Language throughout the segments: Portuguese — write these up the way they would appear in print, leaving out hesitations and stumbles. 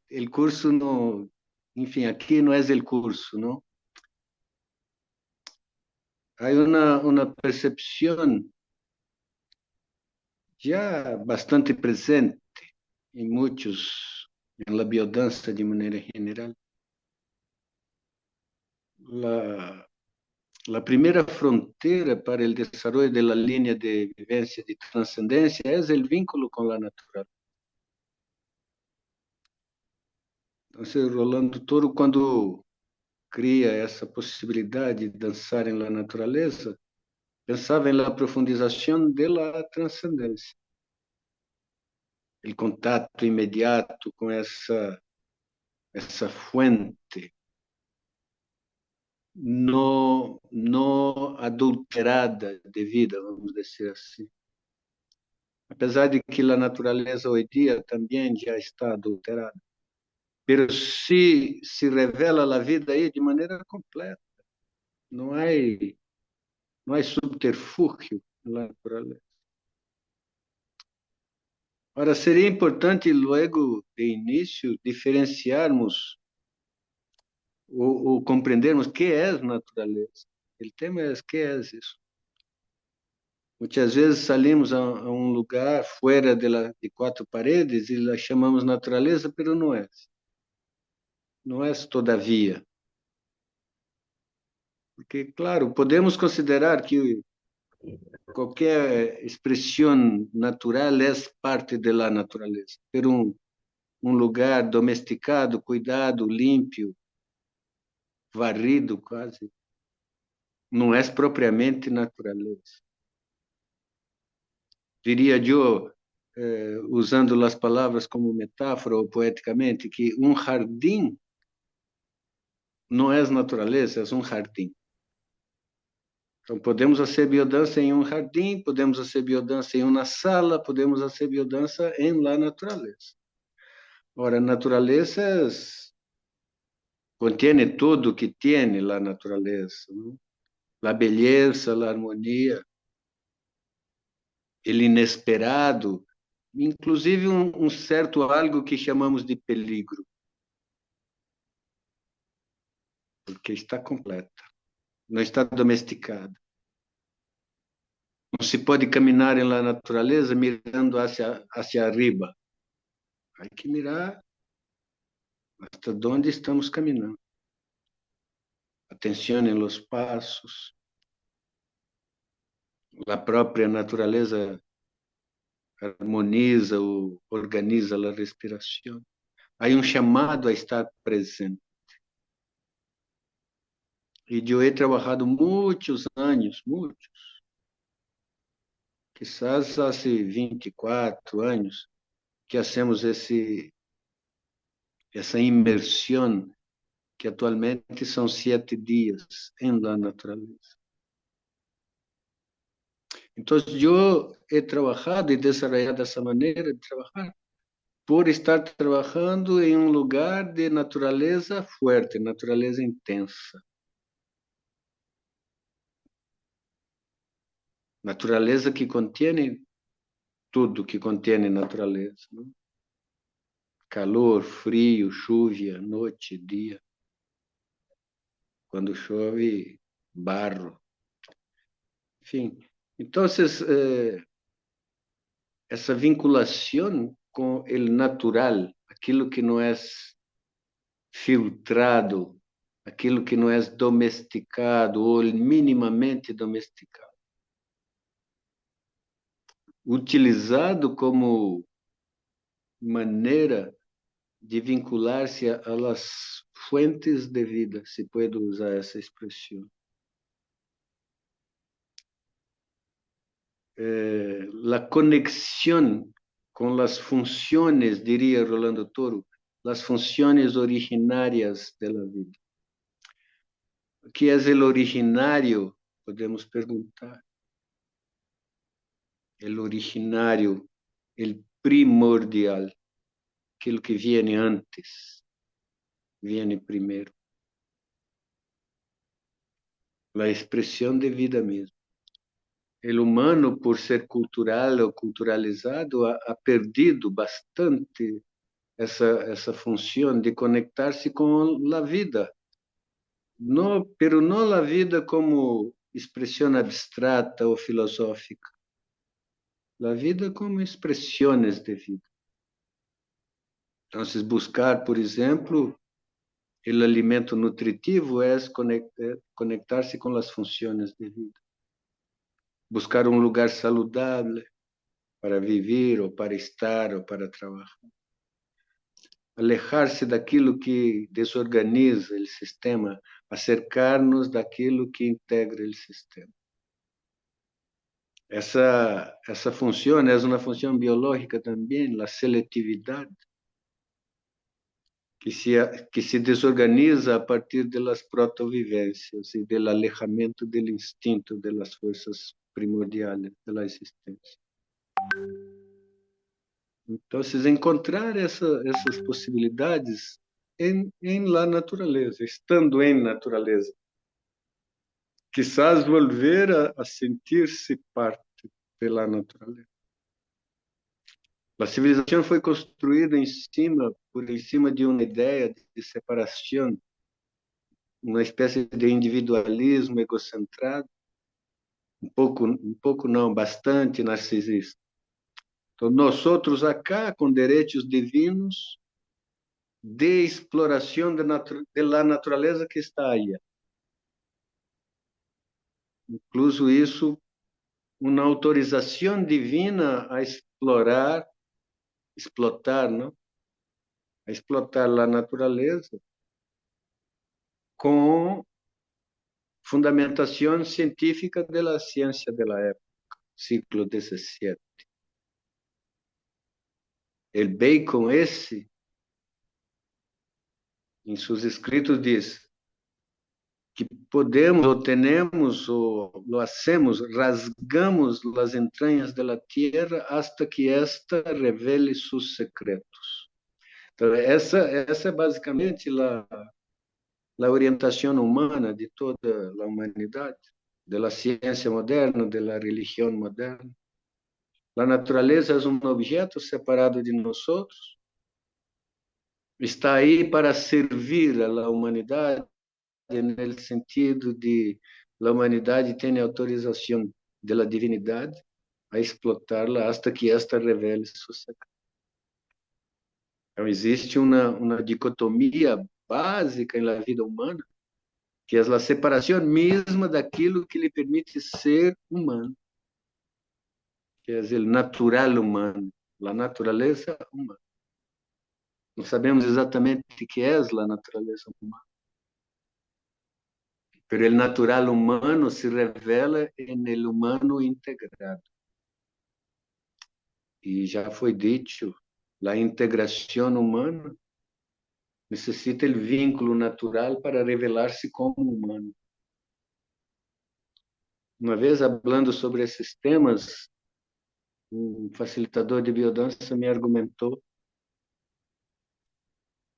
el curso no, enfim, aqui não é o curso, não? Há uma percepção já bastante presente em muitos, na biodança de maneira geral. La, la primera frontera para el desarrollo de la línea de vivencia de trascendencia es el vínculo con la naturaleza. Entonces, Rolando Toro, quando cria essa possibilidade de dançar em la natureza, pensava em la profundização de la transcendência, o contato imediato com essa fuente não adulterada de vida, vamos dizer assim. Apesar de que a natureza hoje dia também já está adulterada, mas se revela a vida aí de maneira completa. Não há subterfúgio na natureza. Ora, seria importante, logo de início, diferenciarmos ou compreendermos o que é natureza. O tema é o que é isso. Muitas vezes salimos a um lugar fora de quatro paredes e la chamamos natureza, mas não é. Não é todavia. Porque, claro, podemos considerar que qualquer expressão natural é parte da natureza. Ter um lugar domesticado, cuidado, limpo, varrido quase, não é propriamente natureza. Diria eu, usando as palavras como metáfora ou poeticamente, que um jardim não é natureza, é um jardim. Então, podemos fazer biodança em um jardim, podemos fazer biodança em uma sala, podemos fazer biodança em la natureza. Ora, a natureza contém tudo que tem a natureza, não? A beleza, a harmonia, o inesperado, inclusive certo algo que chamamos de peligro, porque está completa, não está domesticada. Não se pode caminhar na natureza mirando hacia arriba. Há que mirar hasta onde estamos caminhando. Atenção em los passos. A própria natureza harmoniza ou organiza a respiração. Há chamado a estar presente. E eu he trabalhado muitos anos, quizás há 24 anos, que hacemos essa imersão, que atualmente são 7 dias em la natureza. Então, eu he trabalhado e desenvolvido dessa maneira de trabalhar, por estar trabalhando em um lugar de natureza forte, natureza intensa. Natureza que contém tudo que contém natureza, não? Calor, frio, chuva, noite, dia. Quando chove, barro. Enfim, então, essa vinculação com o natural, aquilo que não é filtrado, aquilo que não é domesticado ou minimamente domesticado, utilizado como maneira de vincular-se a las fuentes de vida, se pode usar essa expressão. La conexión con las funciones, diría Rolando Toro, las funciones originarias de la vida. ¿Qué es el originario? Podemos preguntar. El originario, el primordial, aquilo que viene antes, viene primero. La expresión de vida misma. El humano, por ser cultural o culturalizado, ha perdido bastante essa função de conectar-se com a vida, no, pero no la vida como expresión abstrata o filosófica, la vida como expresiones de vida. Entonces, buscar, por ejemplo, el alimento nutritivo es conectarse con las funciones de vida. Buscar un lugar saludable para vivir o para estar o para trabajar. Alejar-se daquilo que desorganiza o sistema, acercar-nos daquilo que integra o sistema. Essa função é uma função biológica também, a seletividade, que se desorganiza a partir das protovivências e do alejamento do instinto das forças primordiais da existência. Então, encontrar essas possibilidades em la natureza, estando em natureza. Quizás volver a sentir-se parte pela natureza. A civilização foi construída por em cima de uma ideia de separação, uma espécie de individualismo egocentrado, um pouco não, bastante narcisista. Então, nós outros acá, com direitos divinos, de exploração da natureza que está aí. Incluso isso, uma autorização divina a explotar, não? A explotar a natureza com fundamentação científica da ciência da época, século XVII. El Bacon esse, em seus escritos, diz que podemos, ou temos, ou lo hacemos, rasgamos as entranhas da terra hasta que esta revele seus secretos. Então, essa é basicamente a orientação humana de toda a humanidade, da ciência moderna, da religião moderna. A natureza é um objeto separado de nós outros, está aí para servir a humanidade, no sentido de a humanidade tem autorização da divinidade a explotá-la hasta que esta revele seu secreto. Então, existe uma dicotomia básica na vida humana, que é a separação mesma daquilo que lhe permite ser humano, que é o natural humano, a natureza humana. Não sabemos exatamente o que é a natureza humana, mas o natural humano se revela no humano integrado. E já foi dito, a integração humana necessita o vínculo natural para revelar-se como humano. Uma vez, falando sobre esses temas, um facilitador de biodança me argumentou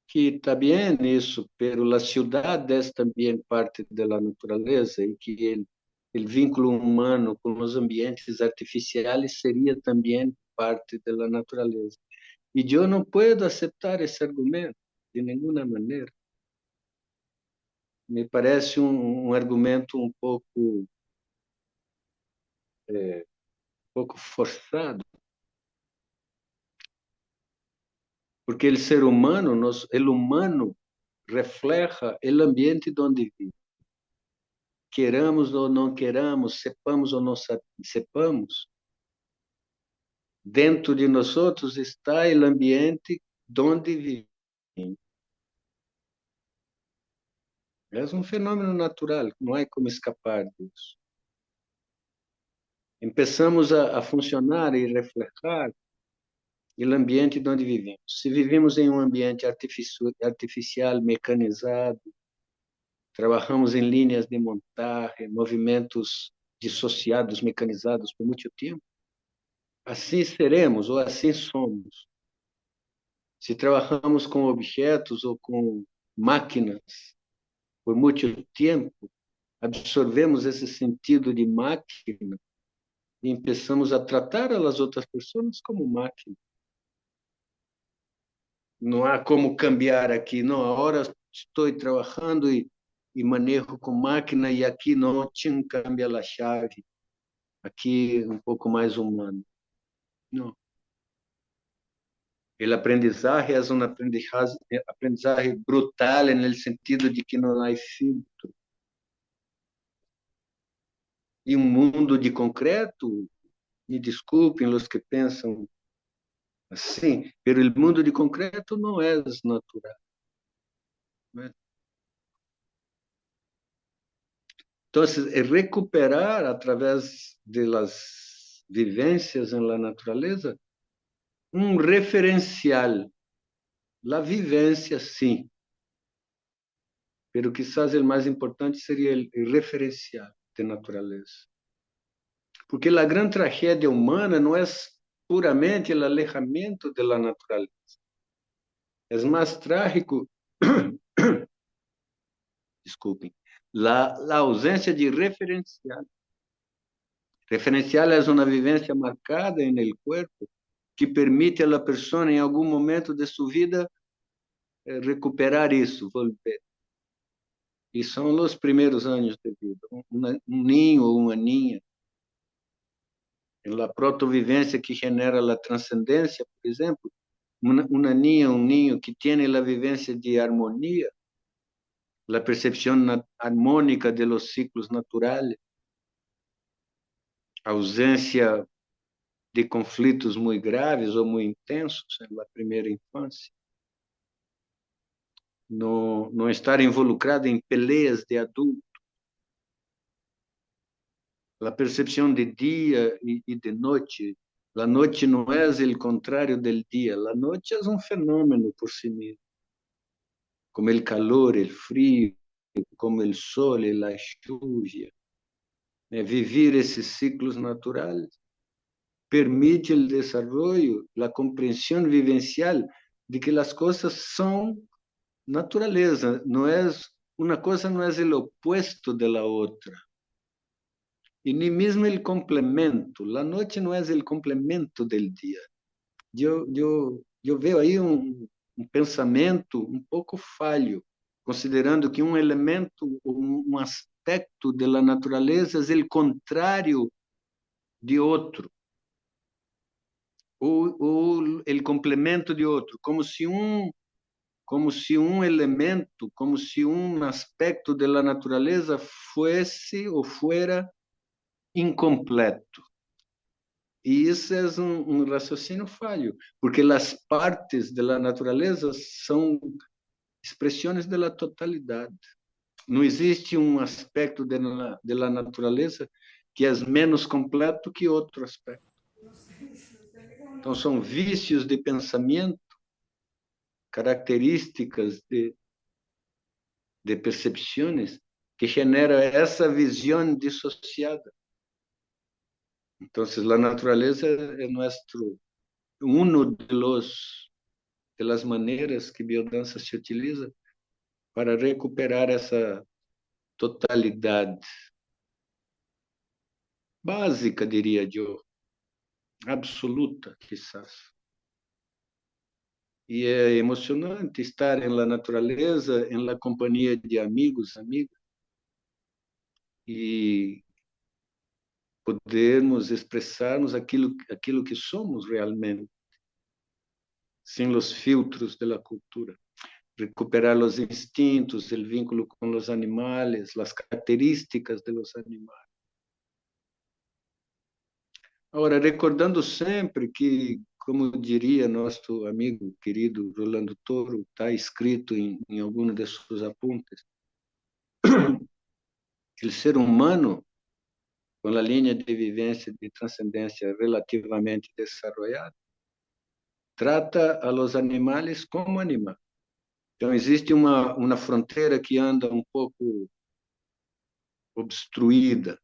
que está bem isso, pero a cidade é também parte da natureza e que o vínculo humano com os ambientes artificiais seria também parte da natureza. E eu não posso aceitar esse argumento de nenhuma maneira. Me parece um argumento um pouco forçado, porque o ser humano, o humano refleja o ambiente onde vive. Queramos ou não queramos, sepamos ou não sepamos, dentro de nós outros está o ambiente onde vivemos. É um fenômeno natural, não há como escapar disso. Começamos a funcionar e refletir o ambiente onde vivemos. Se vivemos em um ambiente artificial, mecanizado, trabalhamos em linhas de montagem, movimentos dissociados, mecanizados por muito tempo, assim seremos ou assim somos. Se trabalhamos com objetos ou com máquinas por muito tempo, absorvemos esse sentido de máquina e começamos a tratar as outras pessoas como máquina. Não há como cambiar aqui. Não, agora estou trabalhando e manejo com máquina e aqui não, tinha cambia a chave. Aqui um pouco mais humano. Não. O aprendizagem é uma aprendizagem brutal no sentido de que não há filtro. E um mundo de concreto, me desculpem os que pensam assim, mas o mundo de concreto não é natural. Né? Então, é recuperar através das vivências na natureza um referencial. A vivência, sim, mas quizás o mais importante seria o referencial de natureza. Porque a grande tragédia humana não é puramente o alejamento da natureza. É mais trágico, desculpem, a ausência de referencial. Referencial é uma vivência marcada no corpo que permite a pessoa, em algum momento de sua vida, recuperar isso, volver. E são os primeiros anos de vida. Um ninho ou uma ninha, a protovivência que genera a transcendência, por exemplo, uma ninha, um ninho que tem a vivência de harmonia, a percepção harmônica de los ciclos naturais, ausência de conflitos muito graves ou muito intensos na primeira infância, não estar involucrado em peleias de adulto, a percepção de dia e de noite. A noite não é o contrário do dia, a noite é um fenômeno por si mesmo, como o calor, o frio, como o sol e a chuva. Vivir esses ciclos naturais permite o desenvolvimento, a compreensão vivencial de que as coisas são natureza, não é uma coisa não é o opuesto de la outra. E nem mesmo o complemento. A noite não é o complemento do dia. Eu vejo aí um pensamento um pouco falho, considerando que um elemento, um aspecto da natureza é o contrário de outro, ou o complemento de outro, como se um elemento, como se um aspecto da natureza fosse ou fuera incompleto. E isso é um raciocínio falho, porque as partes da natureza são expressões da totalidade. Não existe um aspecto da natureza que é menos completo que outro aspecto. Então, são vícios de pensamento, características de percepções que generam essa visão dissociada. Então, a natureza é nosso, uno de las maneiras que biodança se utiliza para recuperar essa totalidade básica, diria eu, absoluta, quizás. E é emocionante estar na natureza, na companhia de amigos, amigas, e podermos expressarmos aquilo que somos realmente, sem os filtros da cultura. Recuperar os instintos, o vínculo com os animais, as características de los animais. Agora, recordando sempre que, como diria nosso amigo querido Rolando Toro, está escrito em algum de seus apuntes, o ser humano, com a linha de vivência de transcendência relativamente desenvolvida, trata a los animais como animais. Então, existe uma fronteira que anda um pouco obstruída,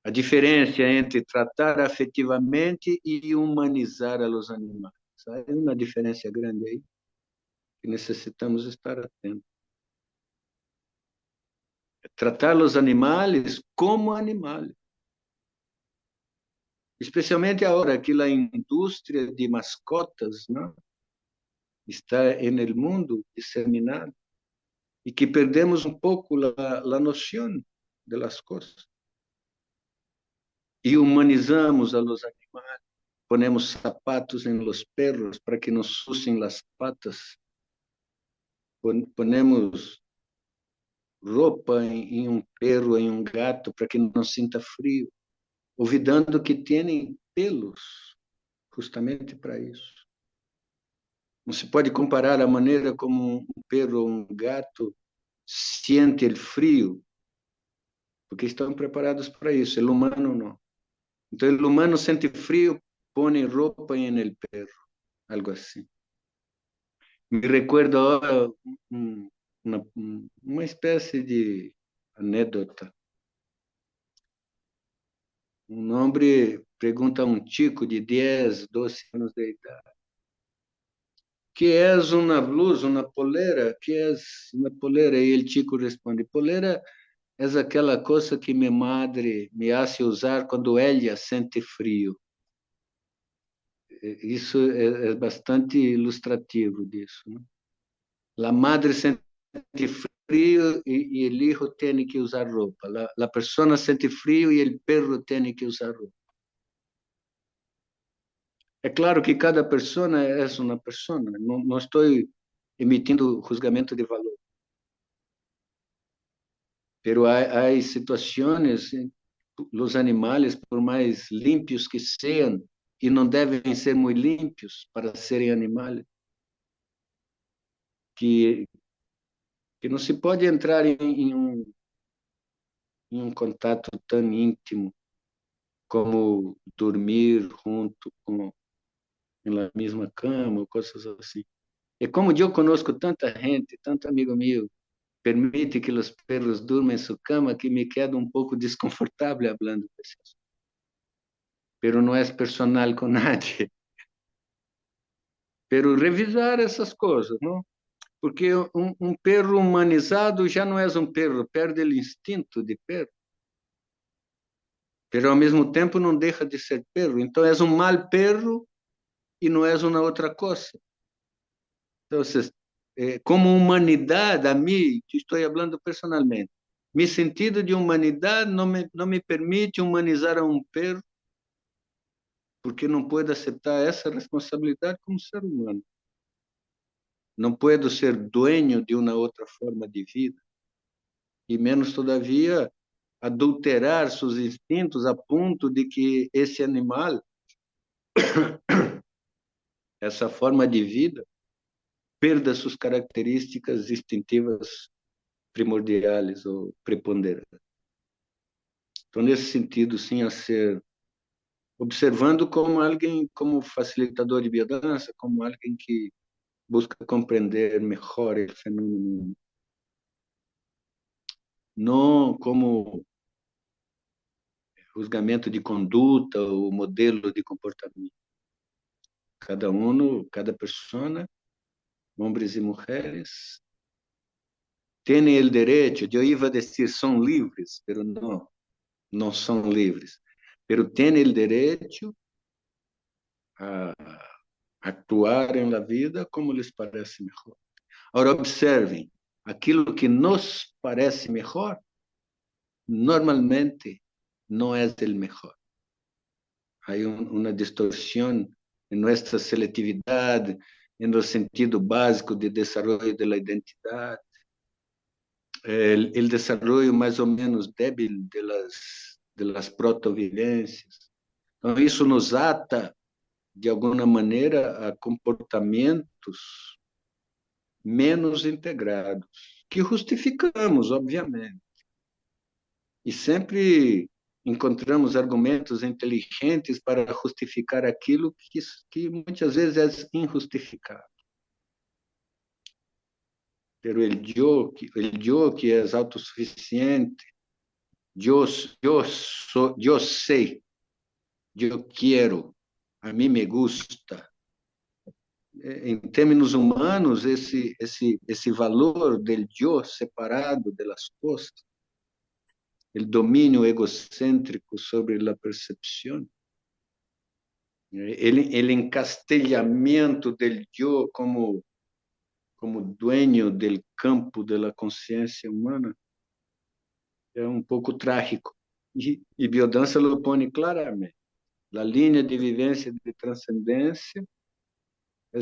a diferença entre tratar afetivamente e humanizar a los animais. Há uma diferença grande aí que necessitamos estar atentos. Tratar os animais como animais. Especialmente agora que a indústria de mascotas, não, está no mundo disseminada e que perdemos um pouco a noção de las coisas e humanizamos a los animais. Ponemos zapatos em los perros para que nos sucem las patas. Ponemos roupa em um perro, em um gato, para que não sinta frio, olvidando que têm pelos justamente para isso. Não se pode comparar a maneira como um perro ou um gato sente o frio, porque estão preparados para isso. O humano não. Então, o humano sente frio, põe roupa em el perro, algo assim. Me recuerdo agora uma espécie de anedota. Um homem pergunta a um chico de 10, 12 anos de idade: que és uma blusa, uma polera? Que és uma polera? E o chico responde: polera é aquela coisa que minha madre me hace usar quando ela sente frio. Isso é bastante ilustrativo disso, né? A madre sente frio e o hijo tem que usar roupa. A pessoa sente frio e o perro tem que usar roupa. É claro que cada pessoa é uma pessoa, não estou emitindo julgamento de valor, pero há situações, os animais, por mais limpios que sejam, e não devem ser muito limpios para serem animais, que, que não se pode entrar em um contato tão íntimo como dormir junto com na mesma cama, coisas assim. E como eu conosco tanta gente, tanto amigo meu, permite que os perros durmam em sua cama, que me quedo um pouco desconfortável falando desse assunto. Pero não é personal com nadie. Pero revisar essas coisas, não? Porque um perro humanizado já não é um perro, perde o instinto de perro. Pero ao mesmo tempo não deixa de ser perro. Então és um mal perro e não és uma outra coisa. Então, como humanidade, a mim, estou falando personalmente, meu sentido de humanidade não me permite humanizar a um perro, porque não puedo aceitar essa responsabilidade como ser humano. Não puedo ser dueño de uma outra forma de vida, e menos todavia adulterar seus instintos a ponto de que esse animal, essa forma de vida, perda suas características instintivas primordiais ou preponderantes. Então, nesse sentido, sim, a ser observando como alguém, como facilitador de biodança, como alguém que busca compreender melhor o fenômeno, não como julgamento de conduta ou modelo de comportamento. Cada pessoa, homens e mulheres, tem o direito, eu ia dizer são livres, mas não são livres, mas tem o direito a actuar em la vida como lhes parece melhor. Agora, observem, aquilo que nos parece melhor, normalmente não é o melhor. Há uma distorção em nossa seletividade, no sentido básico de desenvolvimento da identidade, o desenvolvimento mais ou menos débil de las protovivências. Então, isso nos ata, de alguma maneira, a comportamentos menos integrados, que justificamos, obviamente. E sempre encontramos argumentos inteligentes para justificar aquilo que muitas vezes é injustificável. Pero el yo que é autossuficiente, eu sei, eu quero, a mim me gusta. Em termos humanos, esse valor del yo separado de las cosas, o domínio egocêntrico sobre a percepção, El encastelhamento del yo como dueño del campo de la conciencia humana é um pouco trágico. E biodança lo põe claramente. A linha de vivência de transcendência é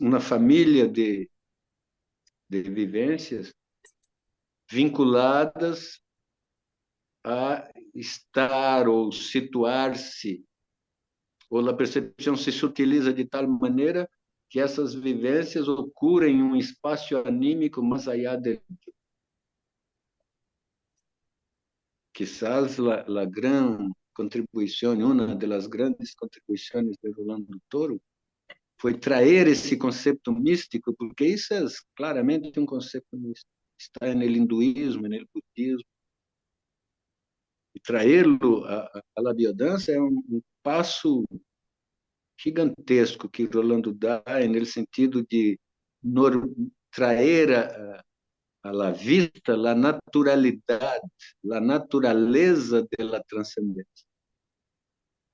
uma família de vivências vinculadas a estar ou situar-se, ou a percepção se utiliza de tal maneira que essas vivências ocorrem em um espaço anímico mais allá de quizás la gran contribuição, uma das grandes contribuições de Rolando Toro foi trazer esse conceito místico, porque isso é claramente um conceito místico. Está no hinduísmo, no budismo. E traê-lo à biodança é um passo gigantesco que Rolando dá, no sentido de trazer a la vista a naturalidade, a natureza da transcendência,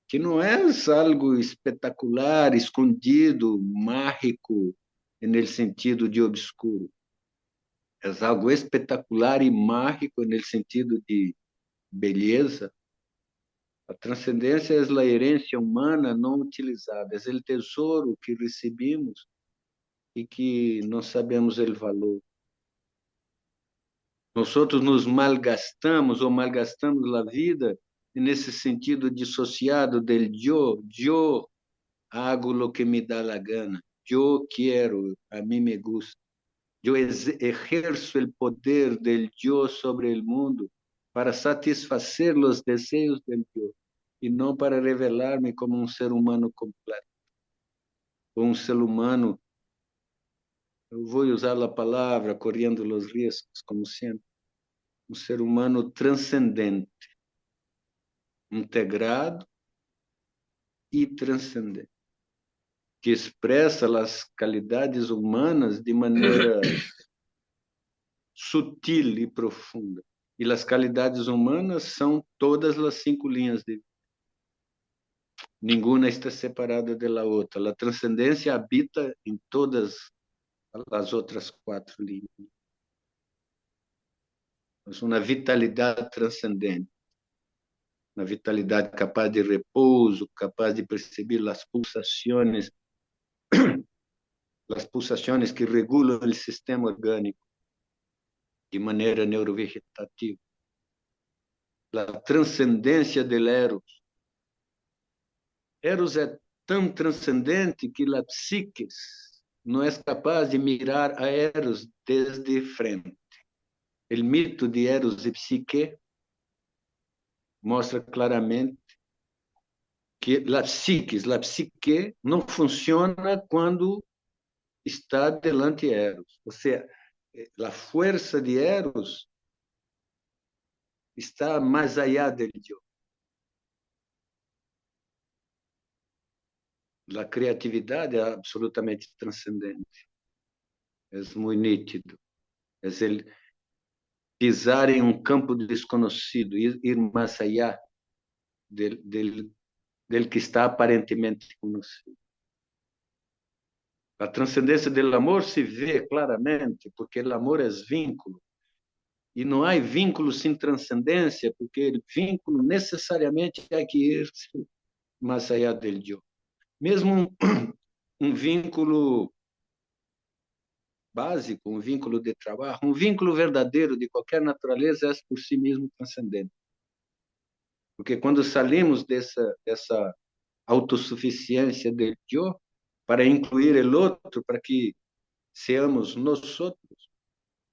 que não é algo espetacular, escondido, mágico, no sentido de obscuro. É algo espetacular e mágico no sentido de beleza. A transcendência é a herência humana não utilizada, é o tesouro que recebemos e que não sabemos o valor. Nós nos malgastamos ou malgastamos a vida nesse sentido dissociado del yo hago lo que me dá la gana, yo quiero, a mí me gusta. Eu exerço o poder del yo sobre o mundo para satisfazer os desejos del yo e não para revelar-me como um ser humano completo, ou um ser humano, eu vou usar a palavra correndo os riscos, como sempre, um ser humano transcendente, integrado e transcendente, que expressa as qualidades humanas de maneira sutil e profunda. E as qualidades humanas são todas as 5 linhas de vida. Nenhuma está separada da outra. A transcendência habita em todas as outras 4 linhas. É uma vitalidade transcendente, uma vitalidade capaz de repouso, capaz de perceber as pulsações que regulam o sistema orgânico de maneira neurovegetativa. A transcendência del Eros. Eros é tão transcendente que a psique não é capaz de mirar a Eros desde frente. O mito de Eros e Psique mostra claramente que a psique não funciona quando está delante de Eros. Ou seja, a força de Eros está mais allá del yo. A criatividade é absolutamente transcendente. É muito nítido. É ele pisar em um campo desconhecido, ir mais allá del que está aparentemente conhecido. A transcendência do amor se vê claramente, porque o amor é vínculo. E não há vínculo sem transcendência, porque o vínculo necessariamente tem que ir mais allá del yo. Mesmo um vínculo básico, um vínculo de trabalho, um vínculo verdadeiro de qualquer natureza é por si mesmo transcendente. Porque quando saímos dessa autossuficiência del yo para incluir o outro, para que seamos nós outros,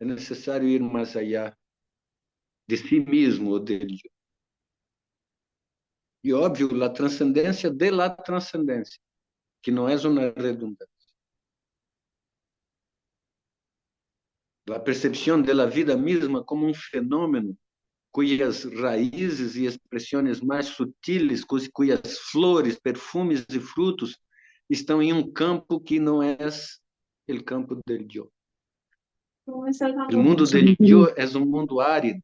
é necessário ir mais allá de si mesmo ou del yo. E óbvio, a transcendência de la transcendência, que não é uma redundância. A percepção da vida mesma como um fenômeno cujas raízes e expressões mais sutis, cujas flores, perfumes e frutos estão em um campo que não é o campo del yo. O mundo del yo é um mundo árido.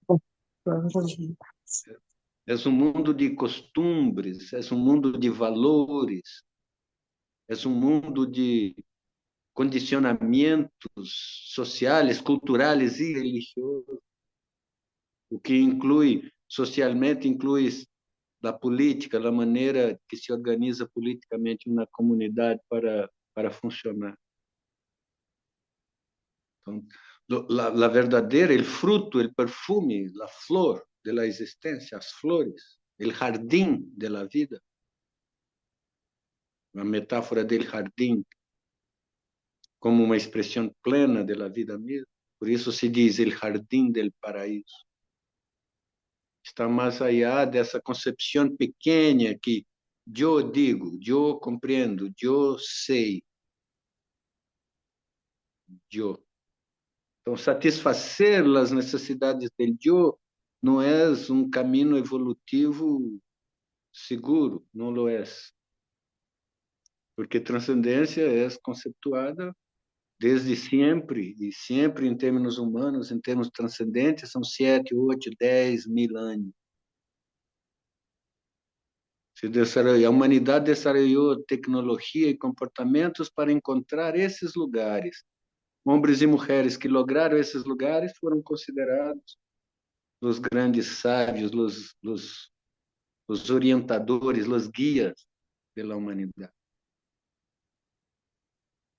É um mundo de costumbres, é um mundo de valores, é um mundo de condicionamentos sociais, culturais e religiosos, o que inclui, socialmente, inclui a política, a maneira que se organiza politicamente uma comunidade para funcionar. Então, la verdadeira, o fruto, o perfume, a flor de la existência, as flores, o jardim de la vida, a metáfora del jardim como uma expressão plena de la vida mesma. Por isso se diz el jardim del paraíso. Está mais allá dessa concepção pequena que eu digo, eu compreendo, eu sei, eu. Então, satisfazer as necessidades del eu não é um caminho evolutivo seguro, não lo é. Porque transcendência é conceptuada desde sempre, e sempre em termos humanos, em termos transcendentes, são 7, 8, 10 mil anos. A humanidade desarrollou tecnologia e comportamentos para encontrar esses lugares. Homens e mulheres que lograram esses lugares foram considerados os grandes sábios, os orientadores, os guias da humanidade.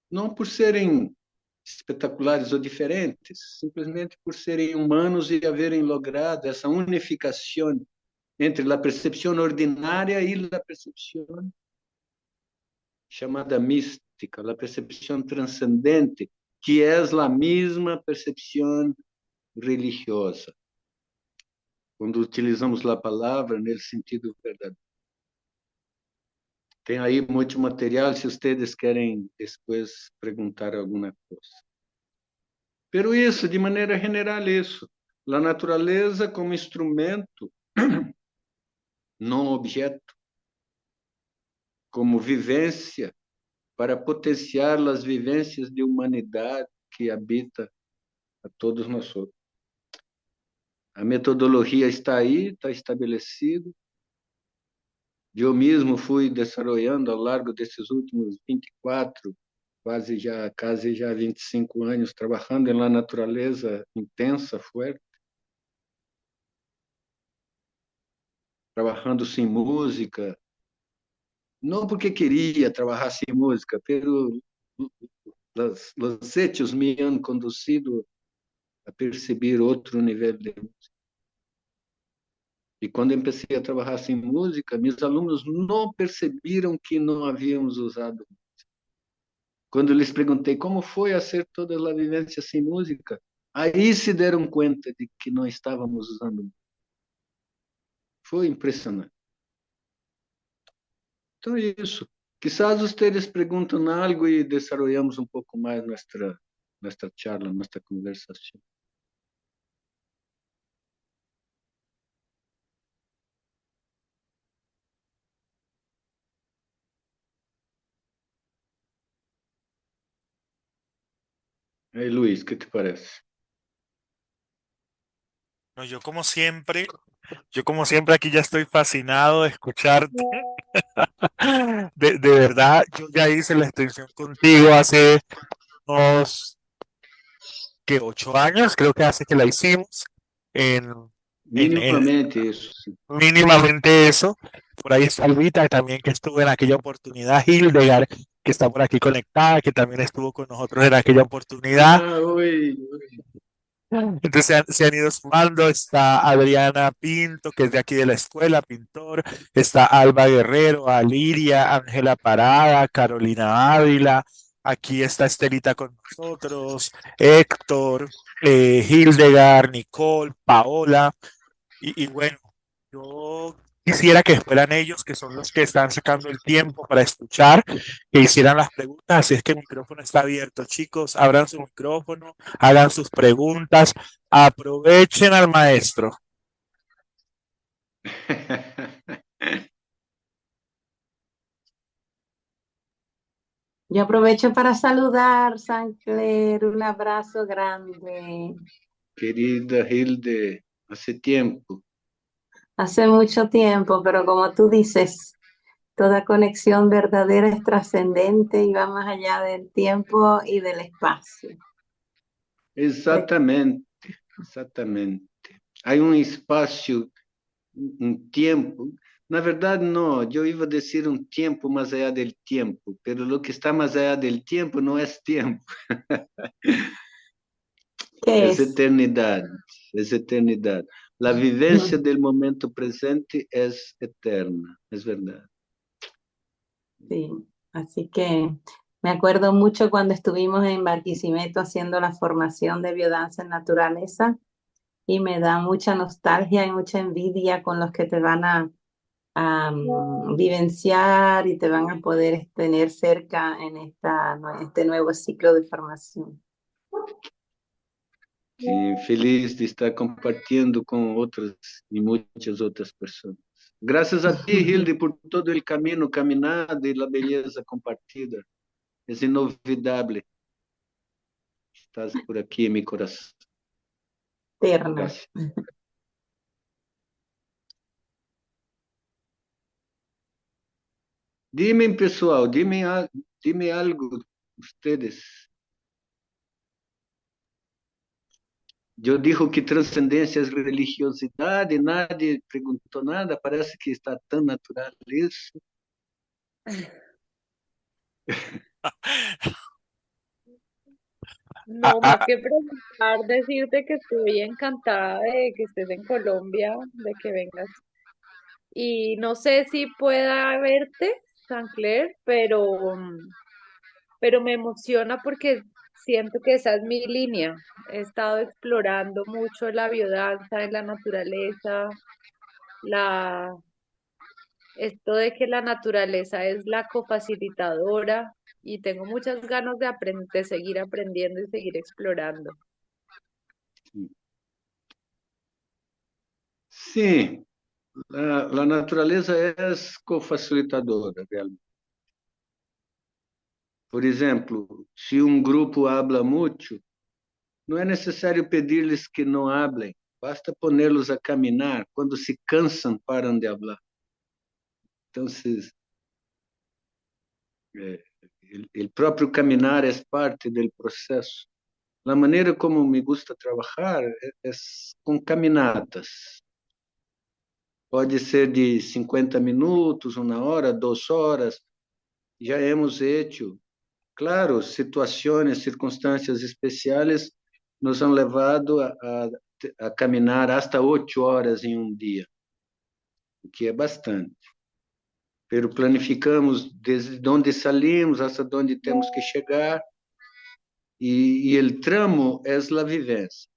Não por serem espetaculares ou diferentes, simplesmente por serem humanos e haverem logrado essa unificação entre a percepção ordinária e a percepção chamada mística, a percepção transcendente, que é a mesma percepção religiosa, quando utilizamos a palavra no sentido verdadeiro. Tem aí muito material, se vocês querem depois perguntar alguma coisa. Pero isso, de maneira general, isso. A natureza como instrumento, não objeto, como vivência, para potenciar as vivências de humanidade que habita a todos nós outros. A metodologia está aí, está estabelecido. Eu mesmo fui desenvolvendo ao largo desses últimos 24, quase já 25 anos, trabalhando na natureza intensa, forte, trabalhando sem música, não porque queria trabalhar sem música, pero os hechos me han conduzido a perceber outro nível de música. E quando comecei a trabalhar sem música, meus alunos não perceberam que não havíamos usado. Quando lhes perguntei como foi a ser toda a vivência sem música, aí se deram conta de que não estávamos usando. Foi impressionante. Então é isso. Quizás vocês perguntam algo e desenvolvemos um pouco mais nossa charla, nossa conversação. Hey, Luis, ¿qué te parece? No, yo como siempre aquí ya estoy fascinado de escucharte. De verdad, yo ya hice la extensión contigo hace unos, que 8 años, creo que hace que la hicimos, en, en Minimamente isso, sim. mínimamente eso. Por ahí está Alvita, también que estuvo en aquella oportunidad, Hildegard, que está por aquí conectada, que también estuvo con nosotros en aquella oportunidad. Ah, oi. Entonces se han ido sumando, está Adriana Pinto, que es de aquí de la escuela, pintor, está Alba Guerrero, Aliria, Ángela Parada, Carolina Ávila, aquí está Estelita con nosotros, Héctor, Hildegard, Nicole, Paola, y bueno, yo quisiera que fueran ellos, que son los que están sacando el tiempo para escuchar, que hicieran las preguntas. Así es que el micrófono está abierto, chicos. Abran su micrófono, hagan sus preguntas, aprovechen al maestro. Yo aprovecho para saludar, Sancler, un abrazo grande. Querida Hilde, hace tempo. hace mucho tiempo, pero como tú dices, toda conexión verdadera es trascendente y va más allá del tiempo y del espacio. Exatamente, exatamente. Há espaço, tempo. Na verdade, não, eu ia dizer tempo mais allá del tempo, pero lo que está mais allá del tempo não é tempo, é ¿Qué es? eternidade, é eternidade. A vivência del momento presente é eterna, é verdade. Sí, así que me acuerdo mucho cuando estuvimos en Barquisimeto haciendo la formación de biodanza en naturaleza y me da mucha nostalgia y mucha envidia con los que te van a vivenciar y te van a poder tener cerca en este nuevo ciclo de formación. Sim, feliz de estar compartilhando com outras e muitas outras pessoas. Graças a ti, Hilde, por todo o caminho caminhado e a beleza compartida. É inovidável. Estás por aqui em meu coração. Eterna. Graças. Dime, pessoal, dime algo, ustedes. Eu digo que transcendência é religiosidade, nadie perguntou nada, parece que está tão natural isso. Ah, No, más ah, que preguntar, decirte que estoy encantada de que estés en Colombia, de que vengas. Y no sé si pueda verte, Sancler, pero me emociona porque siento que esa es mi línea. He estado explorando mucho la biodanza en la naturaleza, la, esto de que la naturaleza es la cofacilitadora y tengo muchas ganas de seguir aprendiendo y seguir explorando. Sim, a natureza é cofacilitadora, realmente. Por exemplo, se um grupo habla muito, não é necessário pedir-lhes que não hablem, basta ponerlos a caminhar. Quando se cansam, param de hablar. Então, o próprio caminhar é parte do processo. A maneira como me gusta trabalhar é com caminatas. Pode ser de 50 minutos, uma hora, 2 horas. Já hemos hecho. Claro, situações, circunstâncias especiais nos han levado a caminhar hasta 8 horas em um dia, o que é bastante. Pero planificamos desde onde salimos hasta onde temos que chegar e o tramo é a vivência.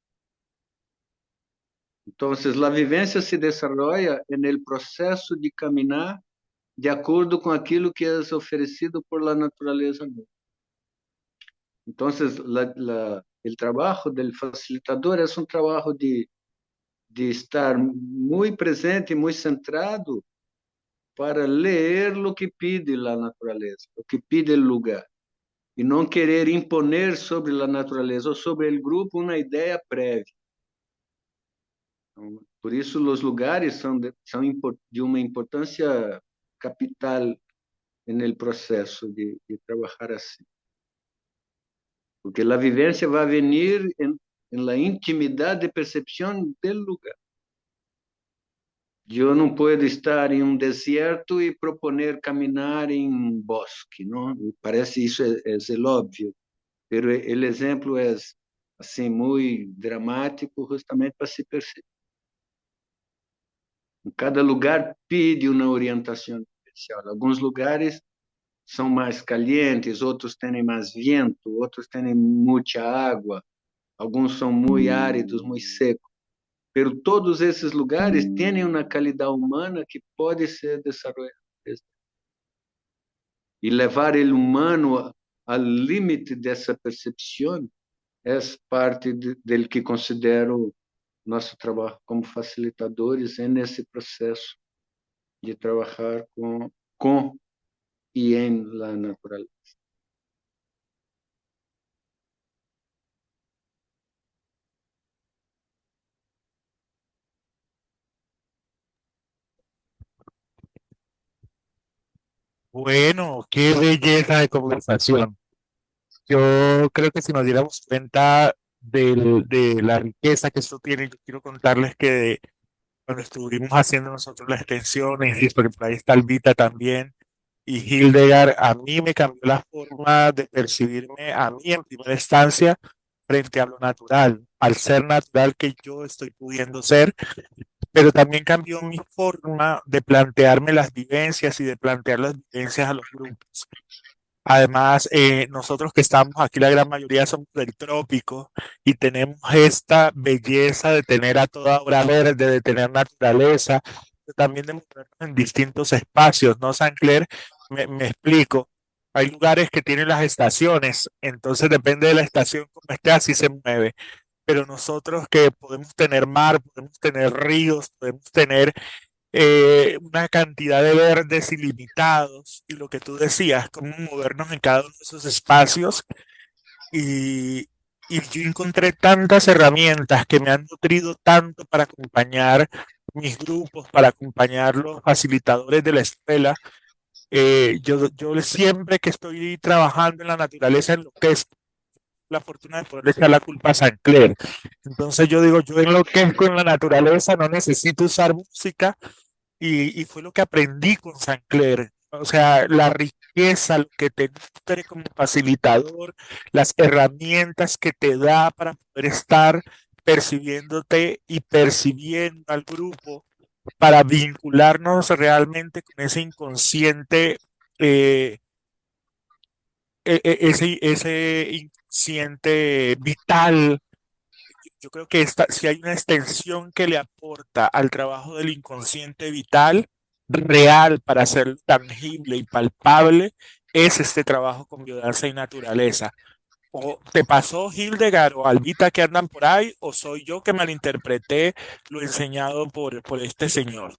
Então, a vivência se desenvolve no processo de caminhar de acordo com aquilo que é oferecido por la natureza. Então, o trabalho do facilitador é um trabalho de estar muito presente, muito centrado para ler o que pide a natureza, o que pide o lugar, e não querer imponer sobre a natureza ou sobre o grupo uma ideia prévia. Então, por isso, os lugares são de uma importância capital no processo de trabalhar assim. Porque a vivência vai vir na intimidade de percepção do lugar. Eu não posso estar em um deserto e proponer caminhar em um bosque, não? Parece isso é óbvio, mas o exemplo é assim muito dramático, justamente para se perceber. Cada lugar pede uma orientação especial. Alguns lugares são mais calientes, outros têm mais vento, outros têm muita água, alguns são muito áridos, muito secos. Pero todos esses lugares têm uma qualidade humana que pode ser desenvolvida. E levar o humano ao limite dessa percepção é parte do que considero nosso trabalho como facilitadores nesse processo de trabalhar com e em la natureza. Bueno, qué belleza de conversación. Yo creo que si nos diéramos cuenta de la riqueza que esto tiene, yo quiero contarles que cuando estuvimos haciendo nosotros la extensión, insisto que por ahí está Albita también, y Hildegard, a mí me cambió la forma de percibirme a mí en primera instancia frente a lo natural, al ser natural que yo estoy pudiendo ser, pero también cambió mi forma de plantearme las vivencias y de plantear las vivencias a los grupos. Además, nosotros que estamos aquí, la gran mayoría somos del trópico y tenemos esta belleza de tener a toda hora verde, de tener naturaleza, pero también de movernos en distintos espacios, ¿no, Sancler? Me explico. Hay lugares que tienen las estaciones, entonces depende de la estación como esté, así se mueve. Pero nosotros que podemos tener mar, podemos tener ríos, podemos tener una cantidad de verdes ilimitados y lo que tú decías, cómo movernos en cada uno de esos espacios y, y yo encontré tantas herramientas que me han nutrido tanto para acompañar mis grupos, para acompañar los facilitadores de la escuela. Yo siempre que estoy trabajando en la naturaleza, en lo que es la fortuna de poder echar la culpa a San Clair. Entonces yo digo, yo enloquezco en la naturaleza, no necesito usar música, y fue lo que aprendí con San Clair. O sea, la riqueza, lo que te nutre como facilitador, las herramientas que te da para poder estar percibiéndote y percibiendo al grupo, para vincularnos realmente con ese inconsciente, eh, ese inconsciente vital. Yo creo que si hay una extensión que le aporta al trabajo del inconsciente vital, real, para hacerlo tangible y palpable, es este trabajo con biodanza y naturaleza. ¿O te pasó, Hildegard o Albita, que andan por ahí, o soy yo que malinterpreté lo enseñado por este señor?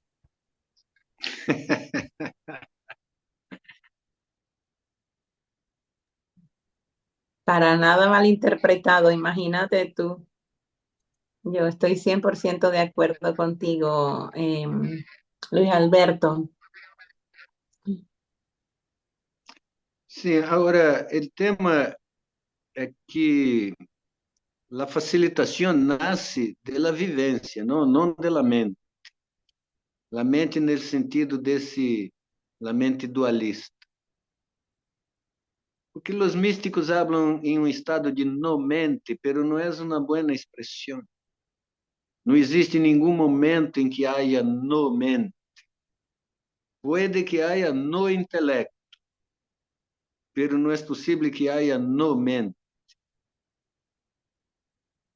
Para nada malinterpretado, imagínate tú. Yo estoy 100% de acuerdo contigo, Luis Alberto. Sim, agora, o tema é que a facilitação nasce da vivência, não da mente. A mente no sentido desse, a mente dualista. Porque os místicos hablam em um estado de não mente, pero não é uma boa expressão. Não existe nenhum momento em que haja no mente. Puede que haja no intelecto, pero não é possível que haja no mente.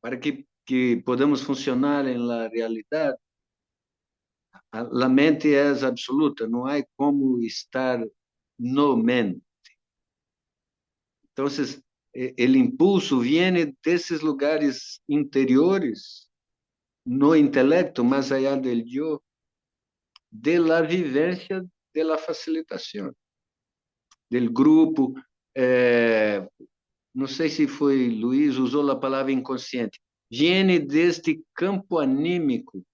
Para que podamos funcionar em la realidade, a mente é absoluta, não há como estar no mente. Então, o impulso vem desses lugares interiores, no intelecto, mais allá del yo, de la vivência de la facilitação, del grupo. Não sei se foi Luiz, usou a palavra inconsciente. Viene deste campo anímico,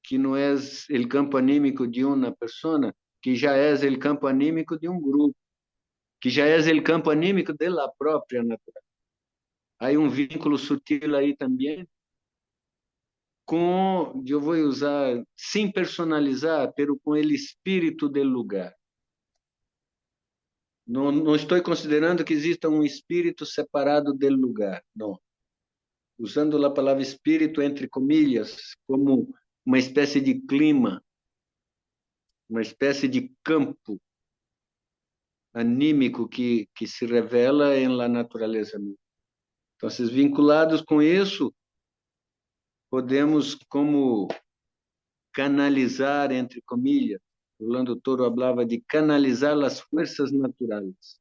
que não é o campo anímico de uma pessoa, que já é o campo anímico de um grupo, que já é o campo anímico da própria natureza. Há um vínculo sutil aí também com, eu vou usar, sem personalizar, pero com o espírito do lugar. Não estou considerando que exista um espírito separado do lugar, não. Usando a palavra espírito entre comillas, como uma espécie de clima, uma espécie de campo anímico que se revela em la natureza mesmo. Então, vinculados com isso, podemos como canalizar, entre comillas, Orlando Toro falava de canalizar as forças naturais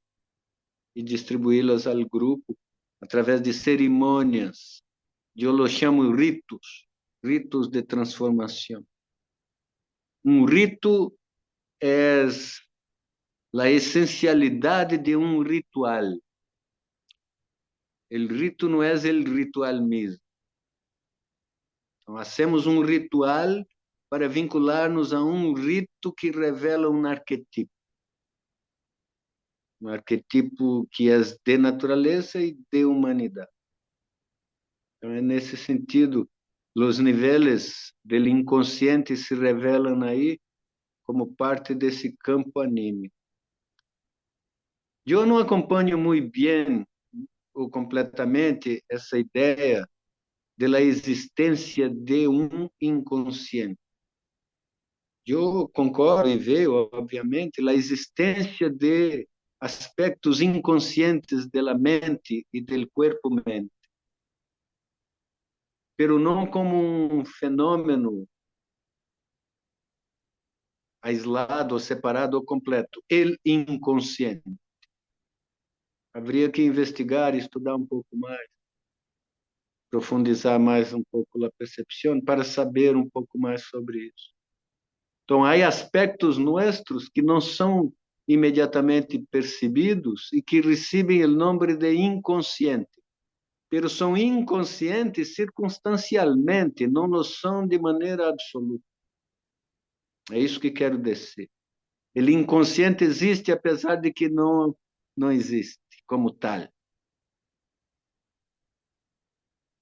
e distribuí-las ao grupo através de cerimônias. Eu lo chamo ritos, ritos de transformação. Um rito é a essencialidade de um ritual. O rito não é o ritual mesmo. Então, hacemos um ritual para vincular-nos a um rito que revela um arquetipo. um arquetipo que é de natureza e de humanidade. Então, é nesse sentido, os níveis do inconsciente se revelam aí como parte desse campo anímico. Eu não acompanho muito bem ou completamente essa ideia da existência de um inconsciente. Eu concordo e vejo, obviamente, a existência de aspectos inconscientes da mente e do corpo-mente, pero não como um fenômeno aislado, separado ou completo. El inconsciente. Haveria que investigar e estudar um pouco mais, profundizar mais um pouco a percepção para saber um pouco mais sobre isso. Então, há aspectos nossos que não são imediatamente percebidos e que recebem o nome de inconsciente, pero são inconscientes circunstancialmente, não lo são de maneira absoluta. É isso que quero dizer. O inconsciente existe apesar de que não existe como tal.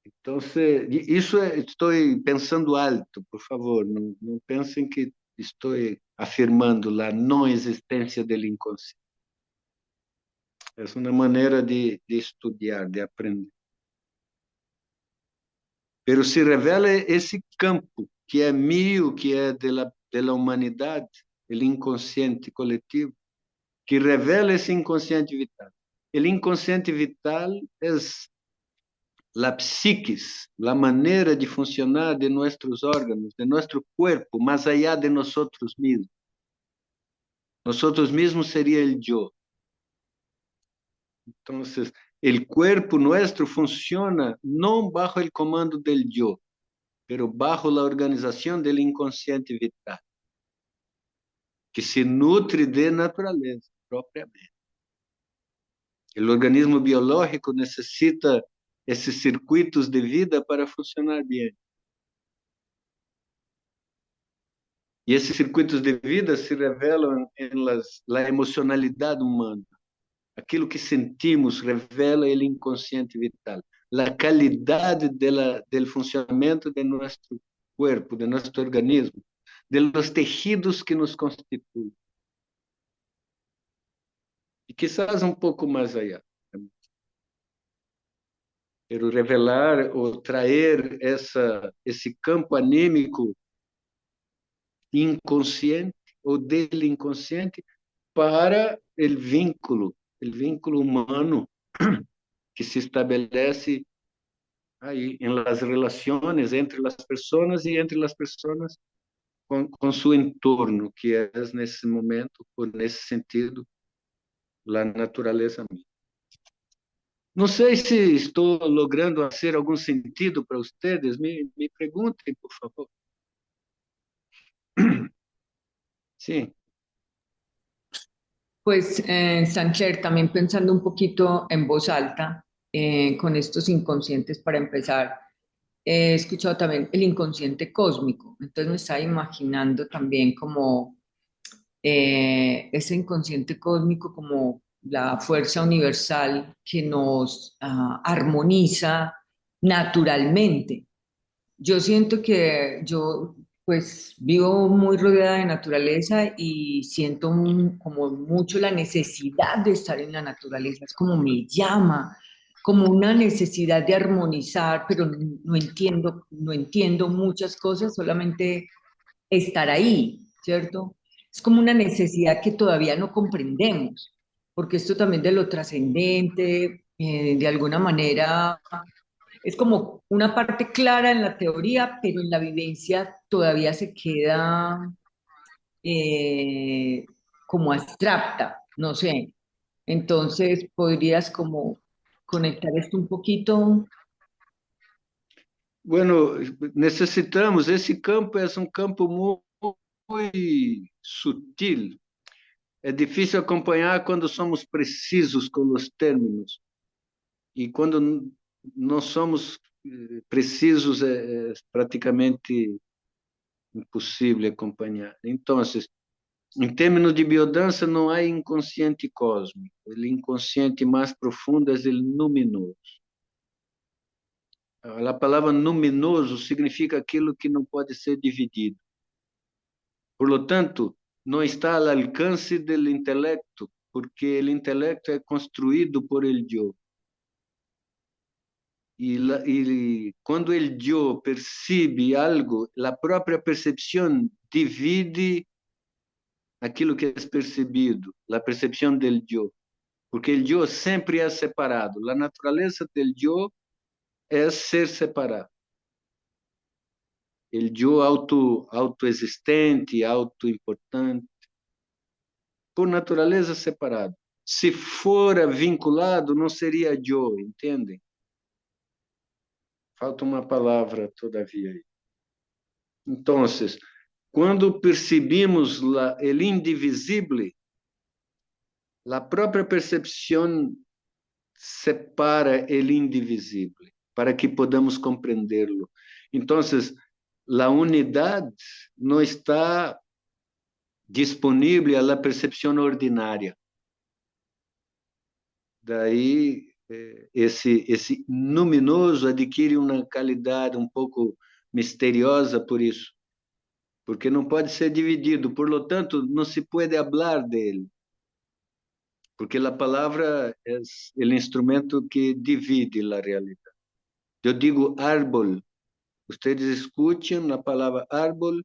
Então, isso estou pensando alto, por favor, não pensem que estou afirmando a não existência do inconsciente. É uma maneira de estudar, de aprender. Pero se revela esse campo que é meu, que é da humanidade, o inconsciente coletivo, que revela esse inconsciente vital. O inconsciente vital é a psiquis, a maneira de funcionar de nossos órgãos, de nosso corpo, mais allá de nós mesmos. Nós mesmos seria o eu. Então, o corpo nosso funciona não bajo o comando del eu, pero bajo la organización del inconsciente vital, que se nutre de naturaleza propriamente. O organismo biológico necessita esses circuitos de vida para funcionar bem. E esses circuitos de vida se revelam na emocionalidade humana. Aquilo que sentimos revela o inconsciente vital. A qualidade do funcionamento de nosso corpo, de nosso organismo, de los tejidos que nos constituem. E quizás um pouco mais allá. Pero revelar ou trazer esse campo anímico inconsciente ou del inconsciente para o vínculo humano que se estabelece aí em las relações entre as pessoas e entre as pessoas com seu entorno, que é nesse momento, ou nesse sentido, a natureza mesma. Não sei se estou logrando fazer algum sentido para vocês. Me perguntem, por favor. Sim. Pues, Sancler, también pensando un poquito en voz alta, con estos inconscientes para empezar, he escuchado también el inconsciente cósmico, entonces me estaba imaginando también como ese inconsciente cósmico como la fuerza universal que nos armoniza naturalmente. Yo siento que yo pues vivo muy rodeada de naturaleza y siento como mucho la necesidad de estar en la naturaleza, es como me llama, como una necesidad de armonizar, pero no entiendo muchas cosas, solamente estar ahí, ¿cierto? Es como una necesidad que todavía no comprendemos, porque esto también de lo trascendente, de alguna manera es como una parte clara en la teoría, pero en la vivencia todavía se queda eh, como abstracta, no sé. Entonces, ¿podrías como conectar esto un poquito? Bueno, necessitamos. Esse campo é um campo muito sutil. É difícil acompanhar quando somos precisos com os términos. E quando não somos precisos, é praticamente impossível acompanhar. Então, Em termos de biodança, não há inconsciente cósmico. O inconsciente mais profundo é o luminoso. A palavra luminoso significa aquilo que não pode ser dividido. Por lo tanto, não está ao alcance do intelecto, porque o intelecto é construído por el yo. E quando el yo percebe algo, a própria percepção divide aquilo que é percebido, a percepção del yo, porque el yo sempre é separado. A natureza del yo é ser separado. El yo autoexistente, autoimportante, por natureza separado. Se fora vinculado, não seria yo, entendem? Falta uma palavra todavia aí. Então, quando percebemos o indivisível, a própria percepção separa o indivisível, para que podamos compreendê-lo. Então, a unidade não está disponível à percepção ordinária. Daí, esse luminoso adquire uma qualidade um pouco misteriosa por isso, porque não pode ser dividido, por lo tanto, não se pode falar dele, porque a palavra é o instrumento que divide a realidade. Eu digo árbol, vocês escutam a palavra árbol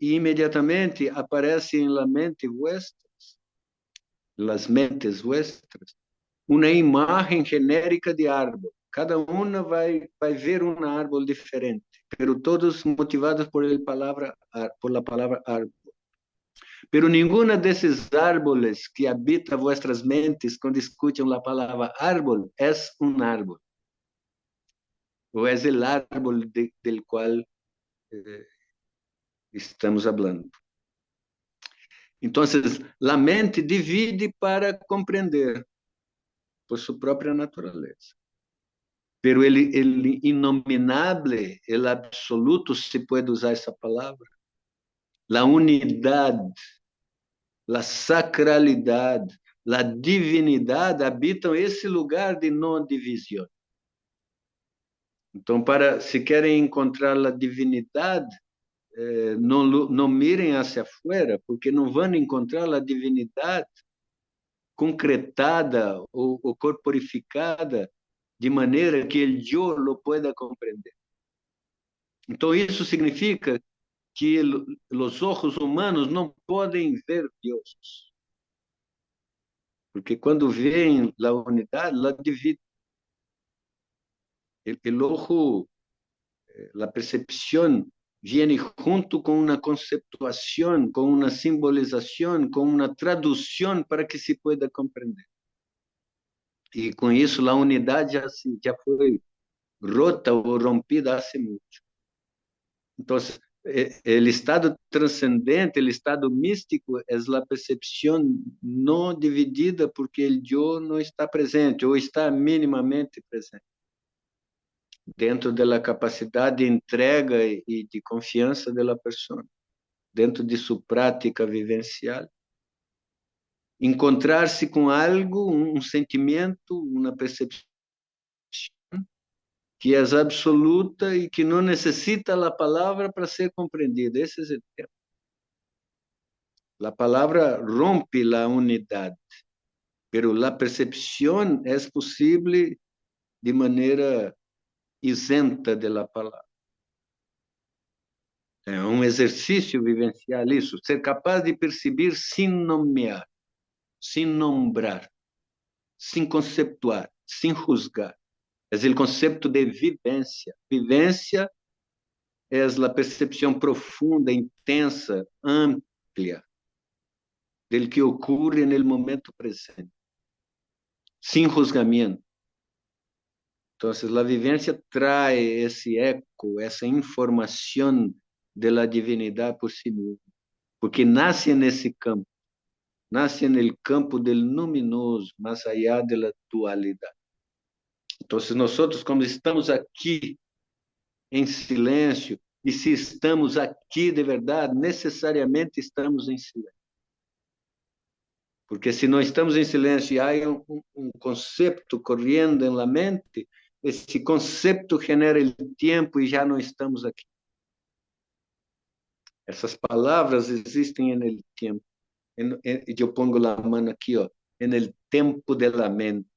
e imediatamente aparece na mente vuestras, las mentes vuestras, uma imagem genérica de árvore. Cada uma vai ver um árvore diferente, pero todos motivados por a palavra árvore. Pero nenhuma desses árboles que habita vuestras mentes quando escutam a palavra árvore é um árvore, ou é o árvore del qual estamos falando. Então, a mente divide para compreender por sua própria natureza. Pero ele inominável, el absoluto, se pode usar essa palavra, a unidade, a sacralidade, a divinidade habitam esse lugar de não divisão. Então, se querem encontrar a divinidade, não mirem hacia fora, porque não vão encontrar a divinidade concretada ou corporificada de maneira que o yo lo pueda compreender. Então, isso significa que os olhos humanos não podem ver Deus. Porque quando veem a unidade, la divide. O ojo, a percepção, vem junto com uma conceptuação, com uma simbolização, com uma tradução para que se pueda compreender. E com isso, a unidade já foi rota ou rompida há muito. Então, o estado transcendente, o estado místico, é a percepção não dividida porque o yo não está presente ou está minimamente presente dentro da capacidade de entrega e de confiança da pessoa, dentro de sua prática vivencial. Encontrar-se com algo, um sentimento, uma percepção que é absoluta e que não necessita a palavra para ser compreendida. Esse é o tema. A palavra rompe a unidade, mas a percepção é possível de maneira isenta da palavra. É um exercício vivencial isso, ser capaz de perceber sem nomear, sem nombrar, sem conceptuar, sem juzgar. É o conceito de vivência. Vivência é a percepção profunda, intensa, ampla del que ocorre no momento presente, sem juzgamento. Então, a vivência traz esse eco, essa informação da divinidade por si mesmo, porque nasce nesse campo, nasce no campo do luminoso, mais allá da dualidade. Então, nós, como estamos aqui em silêncio, e se estamos aqui de verdade, necessariamente estamos em silêncio. Porque se não estamos em silêncio e há um conceito correndo em la mente, esse conceito genera o tempo e já não estamos aqui. Essas palavras existem no tempo. Eu pongo a mão aqui, ó, no tempo da mente.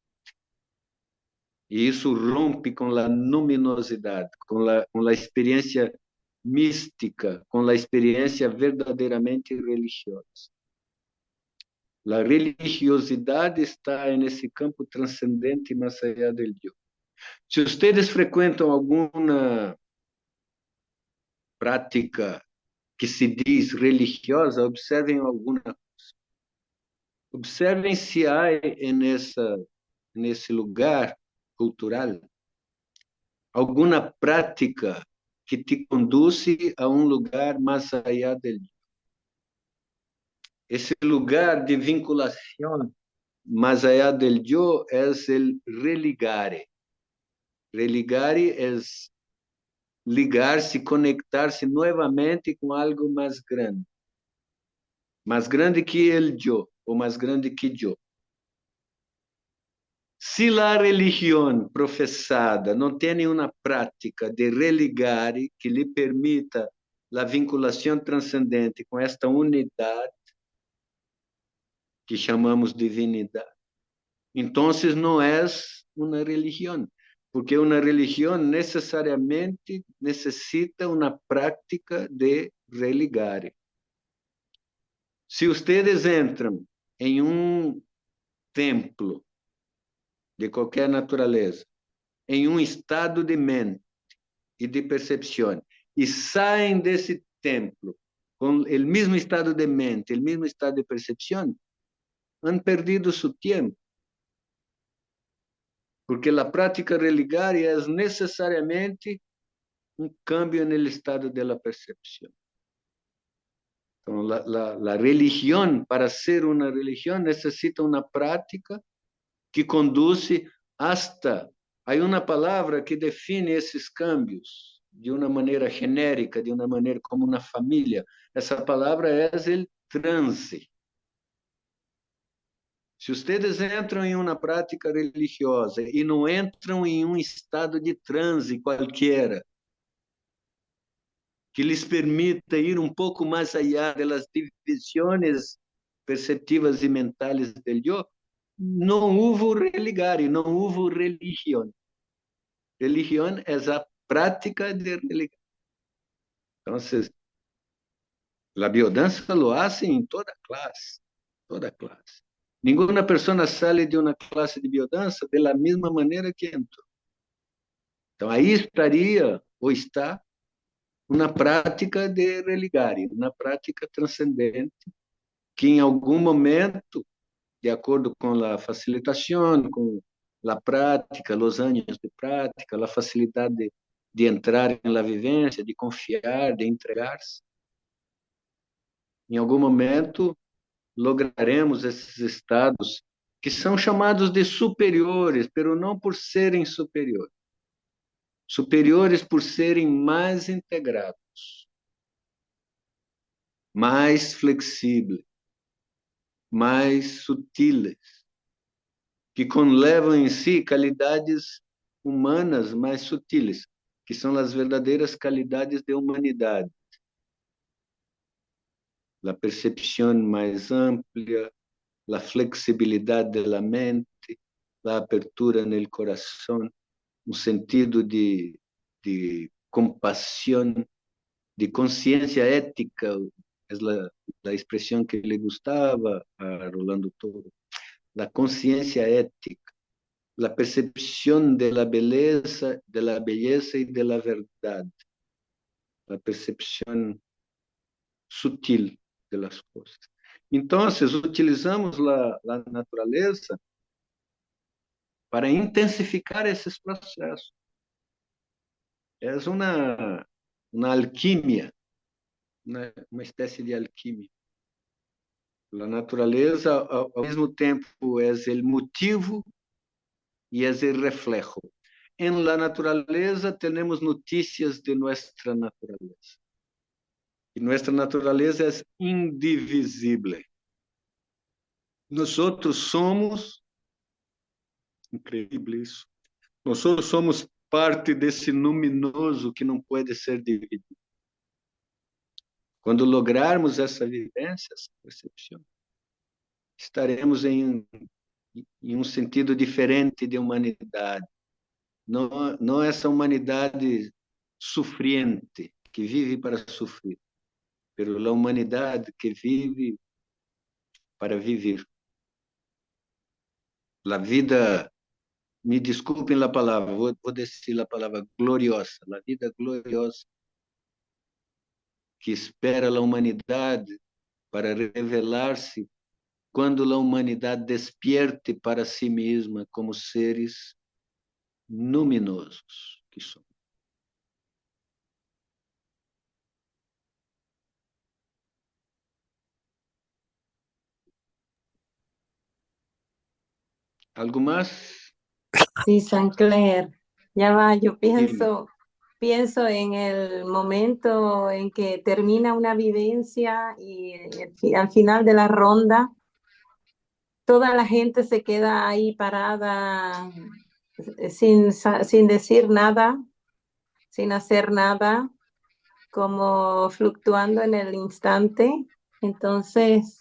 E isso rompe com a luminosidade, com a experiência mística, com a experiência verdadeiramente religiosa. A religiosidade está nesse campo transcendente mais allá del yo. Se vocês frequentam alguma prática que se diz religiosa, observem alguma coisa. Observem se há nesse lugar cultural alguma prática que te conduz a um lugar mais allá del yo. Esse lugar de vinculação más allá del yo es el religare. Religare es ligar-se, conectar-se novamente com algo mais grande que el yo, ou mais grande que yo. Se a religião professada não tem uma prática de religare que lhe permita a vinculação transcendente com esta unidade que chamamos divinidade, então não é uma religião, porque uma religião necessariamente necessita uma prática de religare. Se vocês entram em um templo de qualquer natureza, em um estado de mente e de percepção, e saem desse templo com o mesmo estado de mente, o mesmo estado de percepção, han perdido seu tempo. Porque a prática religária é necessariamente um cambio no estado da percepção. Então, a religião, para ser uma religião, necessita uma prática que conduz hasta. Há uma palavra que define esses cambios de uma maneira genérica, de uma maneira como uma família. Essa palavra é o transe. Se vocês entram em uma prática religiosa e não entram em um estado de transe qualquer, que lhes permita ir um pouco mais allá das divisões perceptivas e mentais del yo, não houve religare, não houve religião. Religião é a prática de religião. Então, a biodança lo hace em toda classe, toda classe. Nenhuma pessoa sai de uma classe de biodança da mesma maneira que entrou. Então, aí estaria, ou está, uma prática de religare, uma prática transcendente, que em algum momento, de acordo com a facilitação, com a prática, os anos de prática, a facilidade de entrar na vivência, de confiar, de entregar-se, em algum momento lograremos esses estados que são chamados de superiores, pero não por serem superiores. Superiores por serem mais integrados, mais flexíveis, mais sutiles, que conlevam em si qualidades humanas mais sutiles, que são as verdadeiras qualidades de humanidade. A percepção mais ampla, a flexibilidade da mente, a abertura no coração, um sentido de compaixão, de consciência ética, é a expressão que lhe gostava a Rolando Toro, a consciência ética, a percepção da beleza e da verdade, a percepção sutil das coisas. Então, utilizamos a natureza para intensificar esses processos. É uma alquimia, uma espécie de alquimia. A natureza, ao mesmo tempo, é o motivo e é o reflejo. Em la natureza, temos notícias de nossa natureza. E nossa natureza é indivisível. Nós somos, incrível isso, nós somos parte desse luminoso que não pode ser dividido. Quando lograrmos essa vivência, essa percepção, estaremos em um sentido diferente de humanidade. Não essa humanidade sofrente, que vive para sofrer, mas a humanidade que vive para viver. A vida, me desculpem a palavra, vou dizer a palavra gloriosa, a vida gloriosa que espera a humanidade para revelar-se quando a humanidade despierte para si mesma como seres luminosos que somos. ¿Algo más? Sí, Sancler, ya va, yo Dime. pienso en el momento en que termina una vivencia y al final de la ronda, toda la gente se queda ahí parada sin decir nada, sin hacer nada, como fluctuando en el instante. Entonces,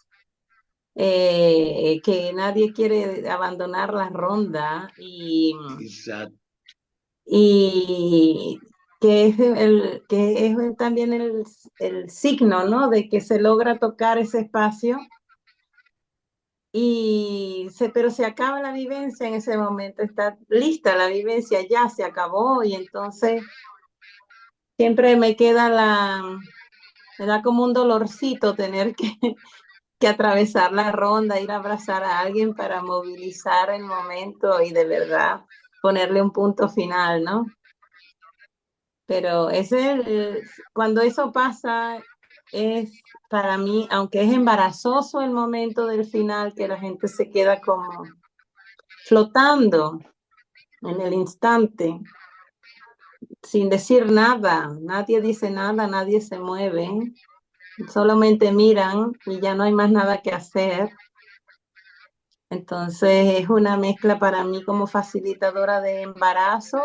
que nadie quiere abandonar la ronda Exato. y que es también el signo, ¿no? De que se logra tocar ese espacio pero se acaba la vivencia en ese momento, está lista la vivencia, ya se acabó y entonces siempre me da como un dolorcito tener que atravesar la ronda, ir a abrazar a alguien para movilizar el momento y de verdad ponerle un punto final, ¿no? Pero cuando eso pasa, es para mí, aunque es embarazoso el momento del final, que la gente se queda como flotando en el instante, sin decir nada, nadie dice nada, nadie se mueve, solamente miran y ya no hay más nada que hacer. Entonces es una mezcla para mí como facilitadora de embarazo,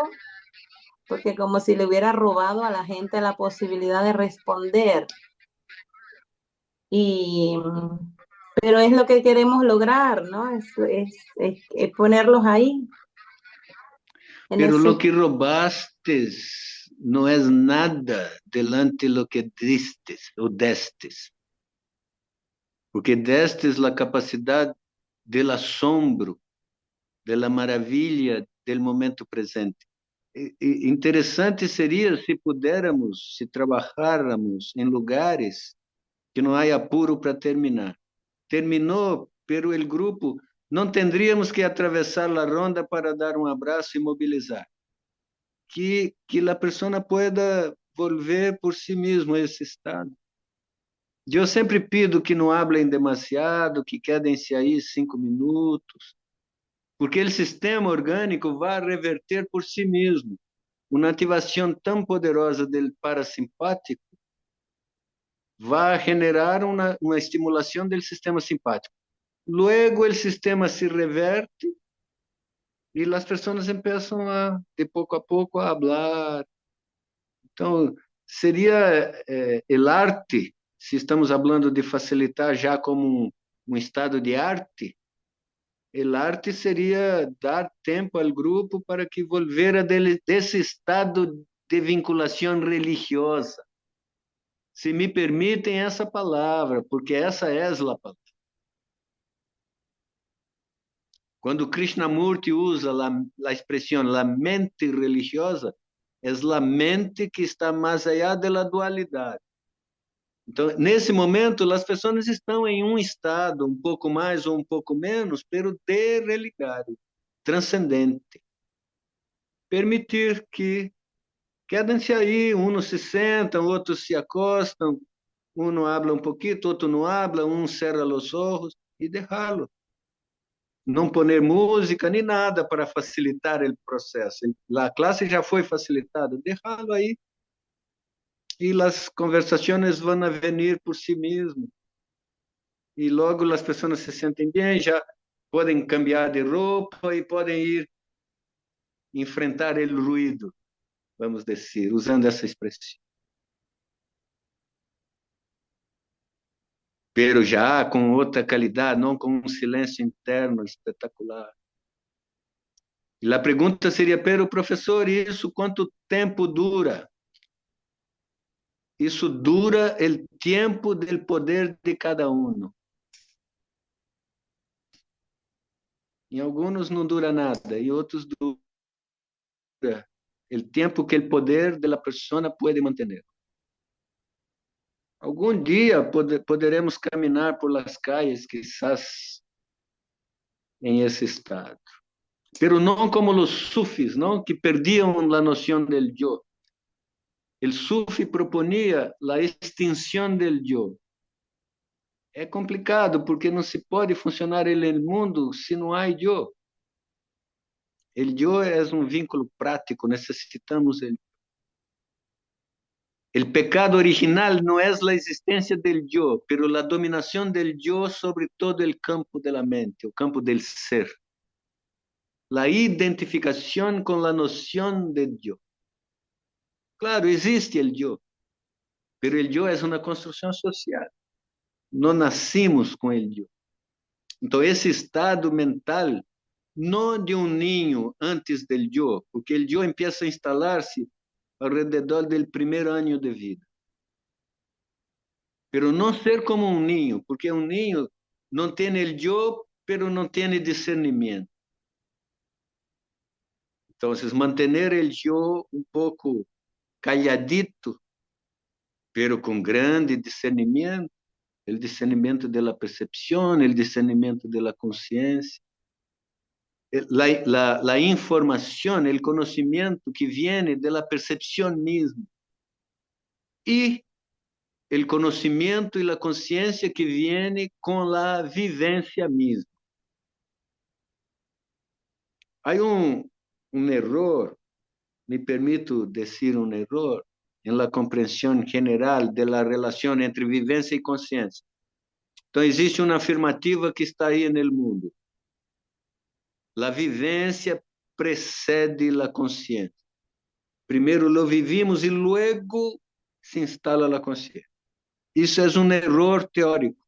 porque como si le hubiera robado a la gente la posibilidad de responder. Pero es lo que queremos lograr, ¿no? Es ponerlos ahí. Pero lo que robaste no es nada delante de lo que distes o destes. Porque destes la capacidad del asombro, de la maravilla del momento presente. Interessante seria se pudermos, se trabalháramos em lugares que não há apuro para terminar. Terminou, pero el grupo, não tendríamos que atravessar a ronda para dar um abraço e mobilizar. Que a pessoa pueda volver por si mesmo a esse estado. Eu sempre pido que não hablem demasiado, que quedem-se aí 5 minutos, porque o sistema orgânico vai reverter por si mesmo. Uma ativação tão poderosa do parasimpático vai generar uma estimulação do sistema simpático. Luego, o sistema se reverte e as pessoas começam de pouco a pouco, a falar. Então, seria o arte, se estamos falando de facilitar já como um estado de arte, o arte seria dar tempo ao grupo para que volvera desse estado de vinculação religiosa. Se me permitem essa palavra, porque essa é a palavra. Quando Krishnamurti usa a expressão la mente religiosa, é a mente que está mais allá da dualidade. Então, nesse momento, as pessoas estão em um estado, um pouco mais ou um pouco menos, pero de religare, transcendente. Permitir que quedem-se aí, uns se sentam, outros se acostam, um habla um pouquinho, outro não habla, um cerra os olhos e deixá-lo. Não poner música nem nada para facilitar o processo. A classe já foi facilitada, deixá-lo aí. E as conversações vão vir por si mesmo. e logo as pessoas se sentem bem, já podem cambiar de roupa e podem ir enfrentar o ruído, vamos dizer, usando essa expressão. Pero já com outra qualidade, não com um silêncio interno espetacular. E a pergunta seria, pero professor, isso quanto tempo dura? Isso dura o tempo do poder de cada um. Em alguns não dura nada, e outros dura o tempo que o poder da pessoa pode manter. Algum dia poderemos caminhar por las calles, quizás em esse estado. Pero não como os sufis, não, que perdiam a noção del yo. O sufi proponia a extinção del yo. É complicado porque não se pode funcionar no mundo se não há yo. O yo é um vínculo prático, necessitamos ele. O pecado original não é a existência del yo, pero a dominação del yo sobre todo o campo de la mente, o campo del ser. La identificação com a noção del yo. Claro, existe o yo, pero o yo é uma construção social. Não nascimos com o yo. Então, esse estado mental, não de um ninho antes do yo, porque o yo empieza a instalar-se alrededor do primeiro ano de vida. Pero não ser como um ninho, porque um ninho não tem o yo, pero não tem discernimento. Então, manter o yo um pouco calladito, pero com grande discernimento, o discernimento da percepção, o discernimento da consciência, a informação, o conhecimento que vem da percepção mesma, e o conhecimento e a consciência que vem com a vivência mesma. Há um erro, me permito dizer um erro, em la compreensão general da relação entre vivência e consciência. Então, existe uma afirmativa que está aí no mundo. A vivência precede a consciência. Primeiro lo vivimos e luego se instala a consciência. Isso é um erro teórico.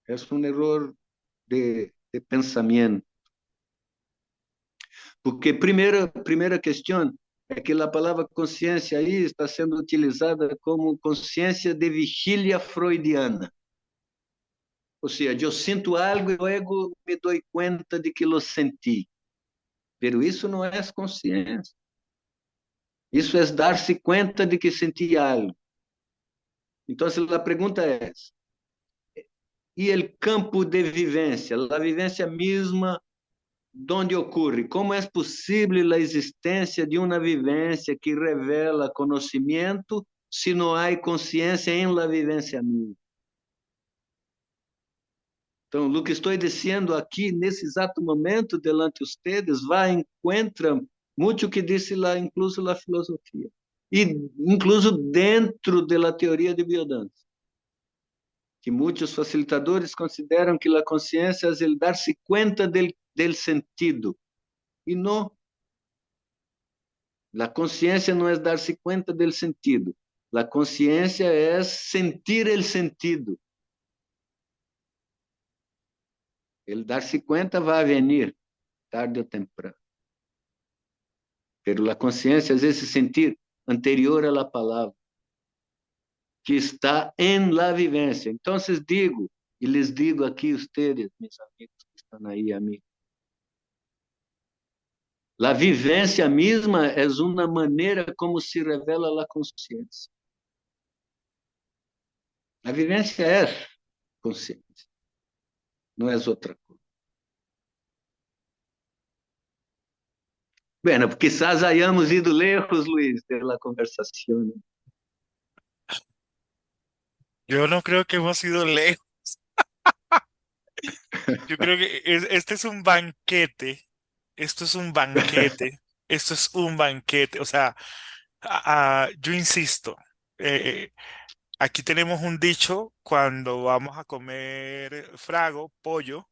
É um erro de pensamento. Porque primeira questão é que a palavra consciência aí está sendo utilizada como consciência de vigília freudiana. Ou seja, eu sinto algo e logo me dou conta de que lo senti. Pero isso não é consciência. Isso é dar-se conta de que senti algo. Então, a pergunta é: e o campo de vivência? A vivência mesma, onde ocorre? Como é possível a existência de uma vivência que revela conhecimento se não há consciência em la vivência mesma? Então, o que estou dizendo aqui, nesse exato momento, delante de vocês, vai encontrar muito que disse lá, incluso a filosofia, e incluso dentro da teoria de biodança, que muitos facilitadores consideram que a consciência é o dar-se conta del sentido, e não. A consciência não é dar-se conta del sentido, a consciência é sentir o sentido. El dar-se conta vai venir, tarde ou temprano. Pero a consciência, às vezes, sentir anterior à palavra, que está em la vivência. Então, digo, e les digo aqui a vocês, meus amigos que estão aí, amigos, a vivência mesma é uma maneira como se revela a consciência. A vivência é consciência, não é outra coisa. Bueno, quizás hayamos ido lejos, Luis, de la conversación. Yo no creo que hemos ido lejos. Yo creo que este es un banquete. Esto es un banquete. Esto es un banquete. O sea, yo insisto, Aquí tenemos un dicho cuando vamos a comer frago, pollo,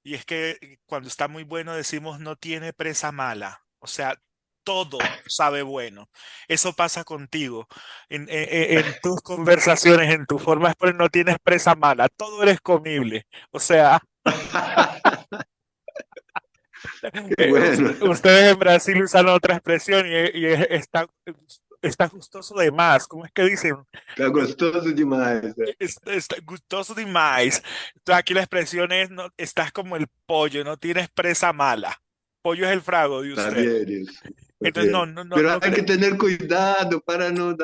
y es que cuando está muy bueno decimos no tiene presa mala. O sea, todo sabe bueno. Eso pasa contigo. En tus conversaciones, en tu forma de exponer, no tienes presa mala. Todo eres comible. O sea, Qué bueno. ustedes en Brasil usan otra expresión está gustoso de más. ¿Cómo es que dicen? Tá gostoso demais. Né? Está gustoso demais. Entonces aquí la expresión es, no, estás como el pollo, no tienes presa mala. Pollo es el frago de Tá usted. bien isso. Tá Entonces, bien. Pero no hay que tener cuidado para no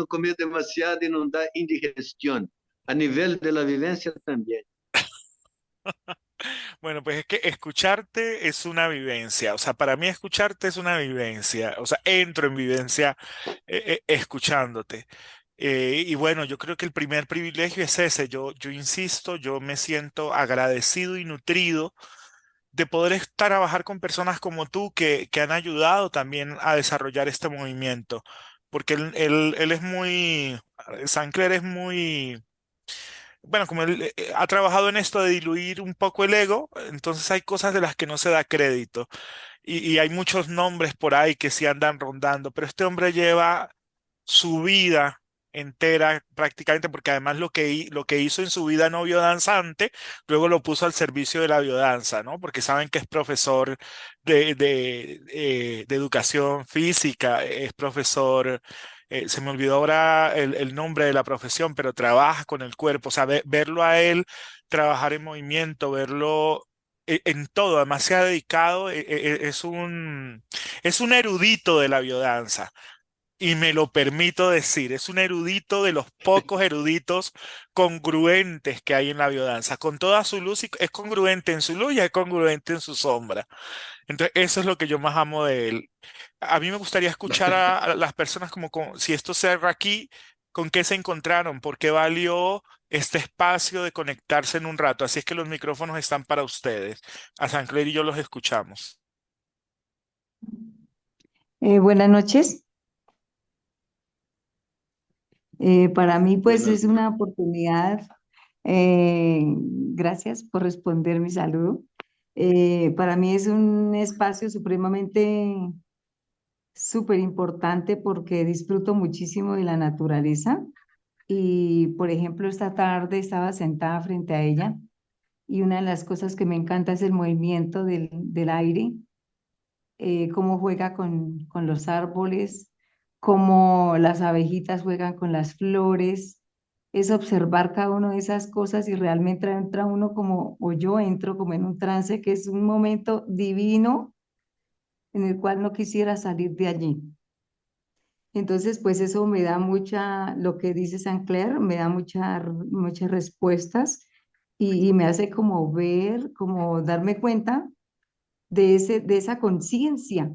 comer demasiado y no dar indigestión. A nivel de la vivencia también. bueno, pues es que escucharte es una vivencia. O sea, para mí escucharte es una vivencia. O sea, entro en vivencia escuchándote. Y bueno, yo creo que el primer privilegio es ese. Yo insisto, yo me siento agradecido y nutrido de poder trabajar con personas como tú que han ayudado también a desarrollar este movimiento. Porque él es muy, Sancler es muy, bueno, como él ha trabajado en esto de diluir un poco el ego, entonces hay cosas de las que no se da crédito. Y hay muchos nombres por ahí que sí andan rondando, pero este hombre lleva su vida entera prácticamente, porque además lo que hizo en su vida no biodanzante, luego lo puso al servicio de la biodanza, ¿no? Porque saben que es profesor de educación física, es profesor, se me olvidó ahora el nombre de la profesión, pero trabaja con el cuerpo, o sea, verlo a él trabajar en movimiento, verlo en todo, además se ha dedicado, es un erudito de la biodanza. Y me lo permito decir, es un erudito de los pocos eruditos congruentes que hay en la biodanza. Con toda su luz, es congruente en su luz y es congruente en su sombra. Entonces, eso es lo que yo más amo de él. A mí me gustaría escuchar a las personas si esto se haga aquí, ¿con qué se encontraron? ¿Por qué valió este espacio de conectarse en un rato? Así es que los micrófonos están para ustedes. A San Clair y yo los escuchamos. Buenas noches. Para mí, pues Buenas es una noches. oportunidad. Gracias por responder mi saludo. Para mí es un espacio supremamente súper importante porque disfruto muchísimo de la naturaleza. Y, por ejemplo, esta tarde estaba sentada frente a ella y una de las cosas que me encanta es el movimiento del aire, cómo juega con los árboles, cómo las abejitas juegan con las flores. Es observar cada una de esas cosas y realmente entra uno como, o yo entro como en un trance que es un momento divino en el cual no quisiera salir de allí. Entonces, pues eso me da mucha, lo que dice San Clair, me da muchas respuestas y me hace como ver, como darme cuenta de esa conciencia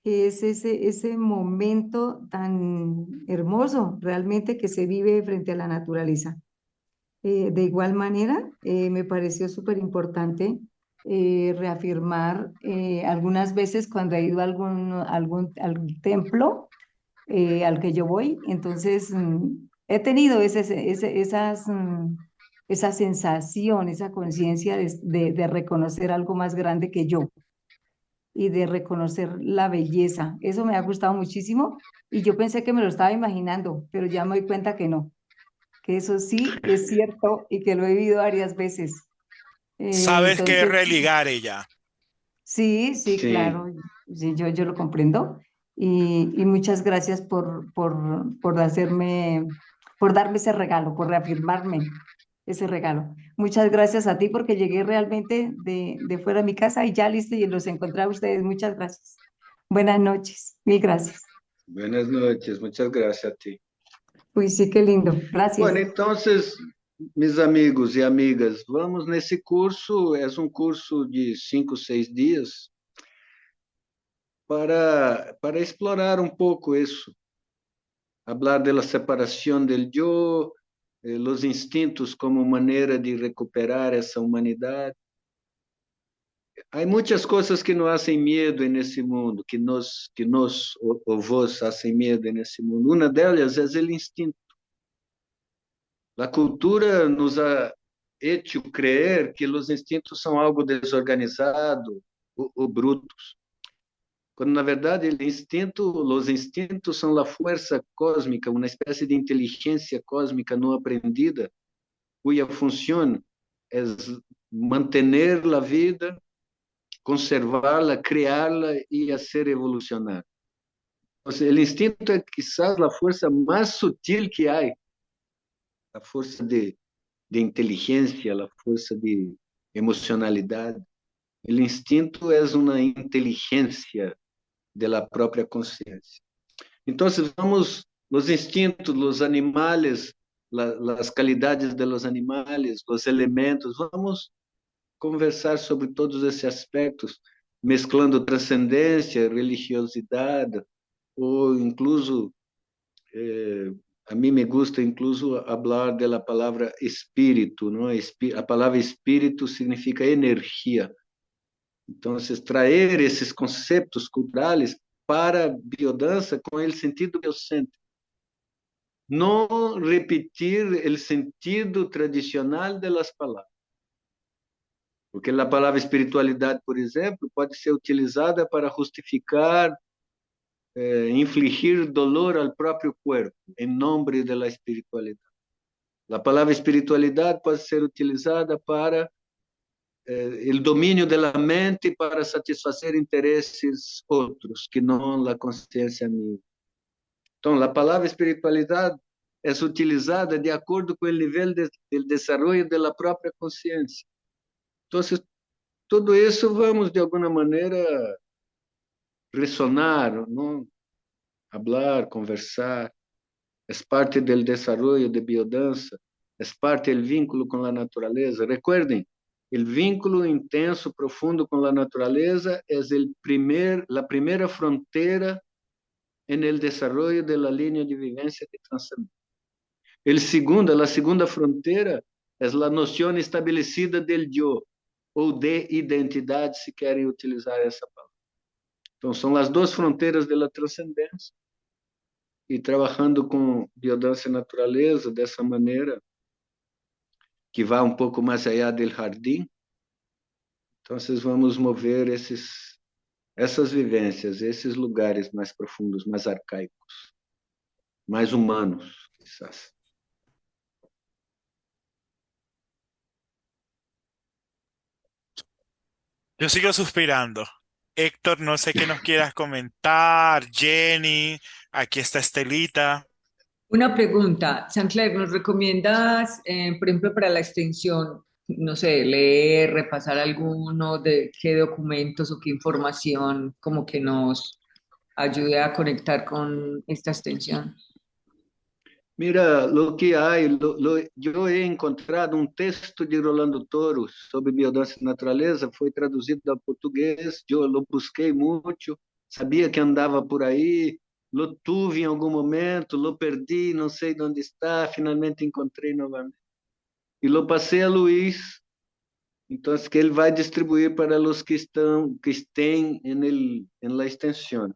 que es ese momento tan hermoso realmente que se vive frente a la naturaleza. De igual manera, me pareció súper importante reafirmar algunas veces cuando he ido a algún templo al que yo voy, entonces he tenido esa sensación, esa conciencia de reconocer algo más grande que yo y de reconocer la belleza. Eso me ha gustado muchísimo y yo pensé que me lo estaba imaginando, pero ya me doy cuenta que no, que eso sí es cierto y que lo he vivido varias veces. ¿Sabes qué es Entonces, religar ella? sí, sí, Sim. claro, sí, yo lo comprendo y muchas gracias por por darme ese regalo, por reafirmarme ese regalo. Muchas gracias a ti porque llegué realmente de fuera de mi casa y ya listo y los encontré a ustedes. Muchas gracias. Buenas noches, mil gracias. Buenas noches. Muchas gracias a ti. Uy, sí, qué lindo. Gracias. Bueno, então, meus amigos e amigas, vamos nesse curso. É um curso de 5, 6 dias para explorar um pouco isso, hablar de la separación del yo, los instintos como manera de recuperar esa humanidad. Hay muchas cosas que nos hacen miedo en ese mundo, que nos o vos hacen miedo en ese mundo. Una de ellas es el instinto. A cultura nos ha hecho creer que os instintos são algo desorganizado ou brutos, quando na verdade os instintos são a força cósmica, uma espécie de inteligência cósmica não aprendida, cuja função é manter a vida, conservá-la, criá-la e hacer evolucionar. O instinto é quizás a força mais sutil que há, a força de inteligência, a força de emocionalidade. O instinto é uma inteligência da própria consciência. Então, vamos, os instintos, os animais, as qualidades dos animais, os elementos, vamos conversar sobre todos esses aspectos, mesclando transcendência, religiosidade, ou incluso, a mim me gusta incluso falar da palavra espírito, não? A palavra espírito significa energia. Então, trazer esses conceitos culturais para a biodança com o sentido biocêntrico. Não repetir o sentido tradicional das palavras. Porque a palavra espiritualidade, por exemplo, pode ser utilizada para justificar, infligir dolor ao próprio corpo, em nome da espiritualidade. A palavra espiritualidade pode ser utilizada para o domínio da mente para satisfazer interesses outros, que não a consciência minha. Então, a palavra espiritualidade é utilizada de acordo com o nível de desenvolvimento da própria consciência. Então, tudo isso vamos, de alguma maneira, ressonar, não? Hablar, conversar. É parte do desenvolvimento de biodança, é parte do vínculo com a natureza. Recuerden, o vínculo intenso, profundo com a natureza é a primeira fronteira no desenvolvimento da linha de vivência de transcendência. A segunda fronteira é a noção estabelecida del yo, ou de identidade, se querem utilizar essa palavra. Então, são as duas fronteiras da transcendência, e trabalhando com biodança e natureza dessa maneira, que vai um pouco mais allá do jardim, então, vamos mover essas vivências, esses lugares mais profundos, mais arcaicos, mais humanos, quizás. Yo sigo suspirando. Héctor, no sé qué nos quieras comentar. Jenny, aquí está Estelita. Una pregunta, Sancler, ¿nos recomiendas, por ejemplo, para la extensión, no sé, leer, repasar alguno de qué documentos o qué información como que nos ayude a conectar con esta extensión? Mira, lo que hay, yo he encontrado un texto de Rolando Toro sobre biodança e natureza, foi traduzido ao português, eu lo busquei muito, sabia que andava por aí, lo tuve em algum momento, lo perdi, não sei onde está, finalmente encontrei novamente. E lo passei a Luiz, então que ele vai distribuir para os que estão em la extensão.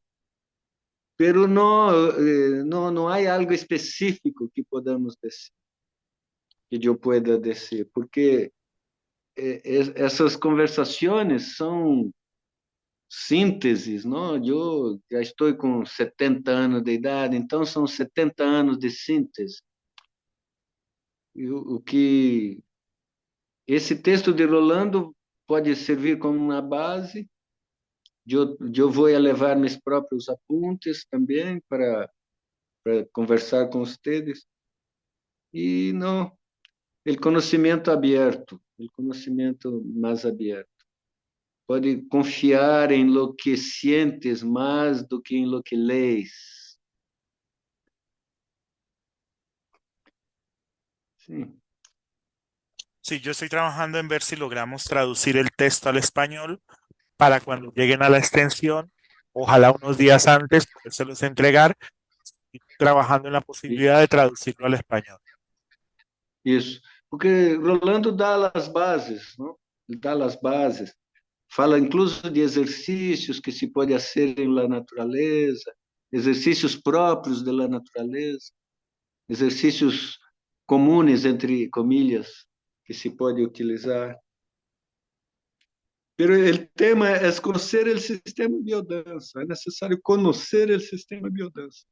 Pero não há algo específico que podamos dizer, que eu pueda dizer, porque essas conversações são sínteses, não? Eu já estou com 70 anos de idade, então são 70 anos de síntese. E o que esse texto de Rolando pode servir como uma base. Eu vou levar meus próprios apuntes também para conversar com vocês. E não, o conhecimento aberto, o conhecimento mais aberto. Pode confiar em lo que sientes mais do que em lo que lees. Sim. Sí, yo estoy trabajando en ver si logramos traducir el texto al español para cuando lleguen a la extensión, ojalá unos días antes, podérselos entregar, y trabajando en la posibilidad de traducirlo al español. Isso, porque Rolando dá as bases, não? Ele dá as bases, fala incluso de exercícios que se pode fazer na natureza, exercícios próprios da natureza, exercícios comunes, entre comillas, que se pode utilizar. Pero el tema es conocer el sistema de biodanza. Es necesario conocer el sistema de biodanza.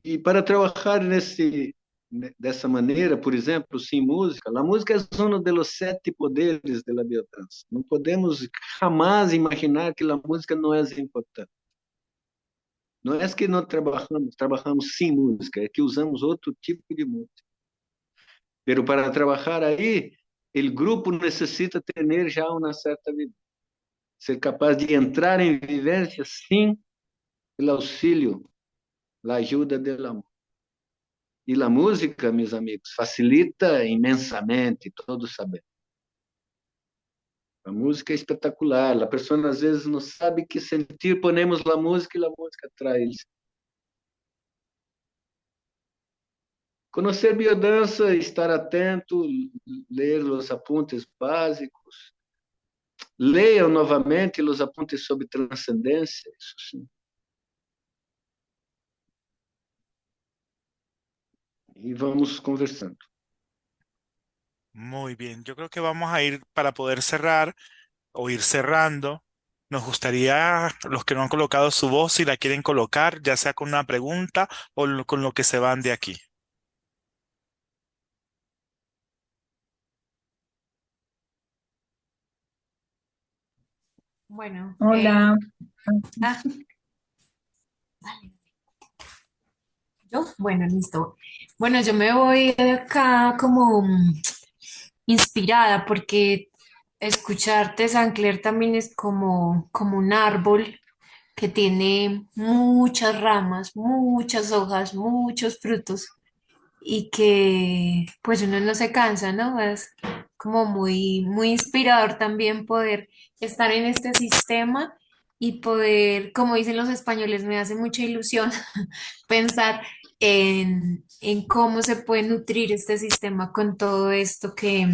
E para trabalhar dessa maneira, por exemplo, sem música, a música é um dos 7 poderes da biodança. Não podemos jamais imaginar que a música não é importante. Não é que não trabalhamos sem música, é que usamos outro tipo de música. Pero para trabalhar aí, o grupo necessita ter já uma certa vida, ser capaz de entrar em vivência sem o auxílio, a ajuda do amor. E a música, meus amigos, facilita imensamente, todos sabemos. A música é espetacular. A pessoa às vezes não sabe que sentir, ponemos a música e a música traz. Conhecer biodança, estar atento, ler os apuntes básicos. Leiam novamente os apuntes sobre transcendência, isso sim. E vamos conversando. Muy bien, yo creo que vamos a ir para poder cerrar o ir cerrando. Nos gustaría, los que no han colocado su voz, si la quieren colocar, ya sea con una pregunta o con lo que se van de aquí. Bueno, Hola. ah, yo, bueno, listo. Bueno, yo me voy acá como inspirada porque escucharte, Sancler, también es como un árbol que tiene muchas ramas, muchas hojas, muchos frutos y que pues uno no se cansa, ¿no? Es como muy inspirador también poder estar en este sistema y poder, como dicen los españoles, me hace mucha ilusión pensar en cómo se puede nutrir este sistema con todo esto que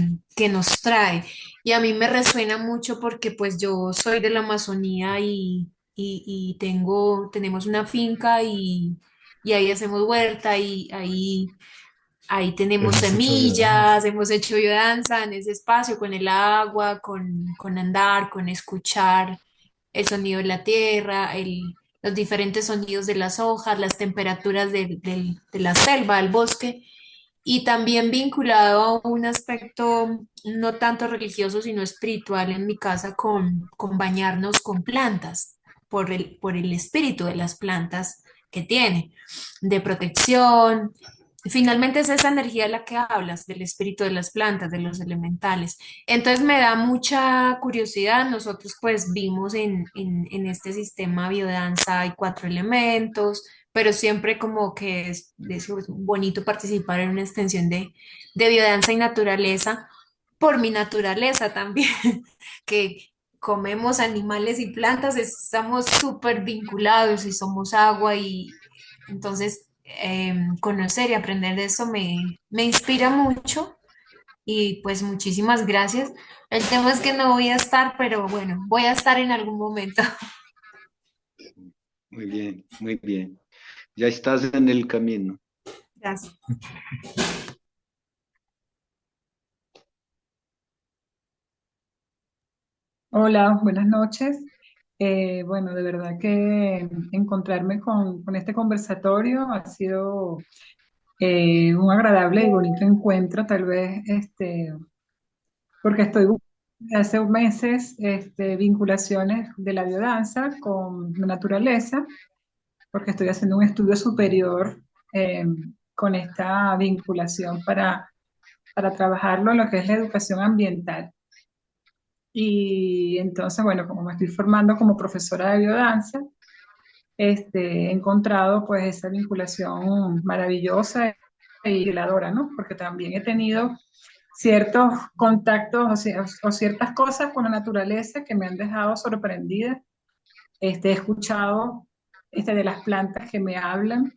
nos trae. Y a mí me resuena mucho porque pues yo soy de la Amazonía y tenemos una finca y ahí hacemos huerta y ahí tenemos Hemos hecho biodanza. semillas, hemos hecho biodanza en ese espacio con el agua, con andar, con escuchar el sonido de la tierra, los diferentes sonidos de las hojas, las temperaturas de la selva, del bosque, y también vinculado a un aspecto no tanto religioso, sino espiritual en mi casa con bañarnos con plantas, por el espíritu de las plantas que tiene, de protección. Finalmente es esa energía de la que hablas, del espíritu de las plantas, de los elementales. Entonces me da mucha curiosidad. Nosotros pues vimos en este sistema biodanza hay 4 elementos, pero siempre como que es bonito participar en una extensión de biodanza y naturaleza, por mi naturaleza también, que comemos animales y plantas, estamos súper vinculados y somos agua y entonces conocer y aprender de eso me inspira mucho y pues muchísimas gracias. El tema es que no voy a estar, pero bueno, voy a estar en algún momento. Muy bien, muy bien. Já estás en el camino. Gracias. Hola, buenas noches. Bueno, de verdad que encontrarme con este conversatorio ha sido un agradable y bonito encuentro, tal vez porque estoy buscando hace meses vinculaciones de la biodanza con la naturaleza, porque estoy haciendo un estudio superior eh, con esta vinculación para trabajarlo en lo que es la educación ambiental. Y entonces, bueno, como me estoy formando como profesora de biodanza, he encontrado pues esa vinculación maravillosa y reveladora, ¿no? Porque también he tenido ciertos contactos o ciertas cosas con la naturaleza que me han dejado sorprendida. He escuchado de las plantas que me hablan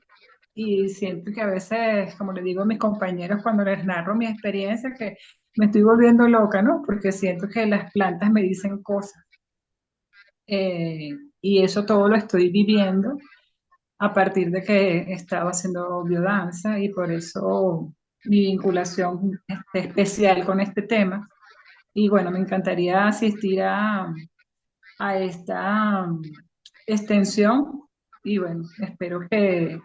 y siento que a veces, como le digo a mis compañeros cuando les narro mi experiencia, que me estoy volviendo loca, ¿no? Porque siento que las plantas me dicen cosas y eso todo lo estoy viviendo a partir de que estaba haciendo biodanza y por eso mi vinculación especial con este tema. Y bueno, me encantaría asistir a esta extensión y bueno, espero que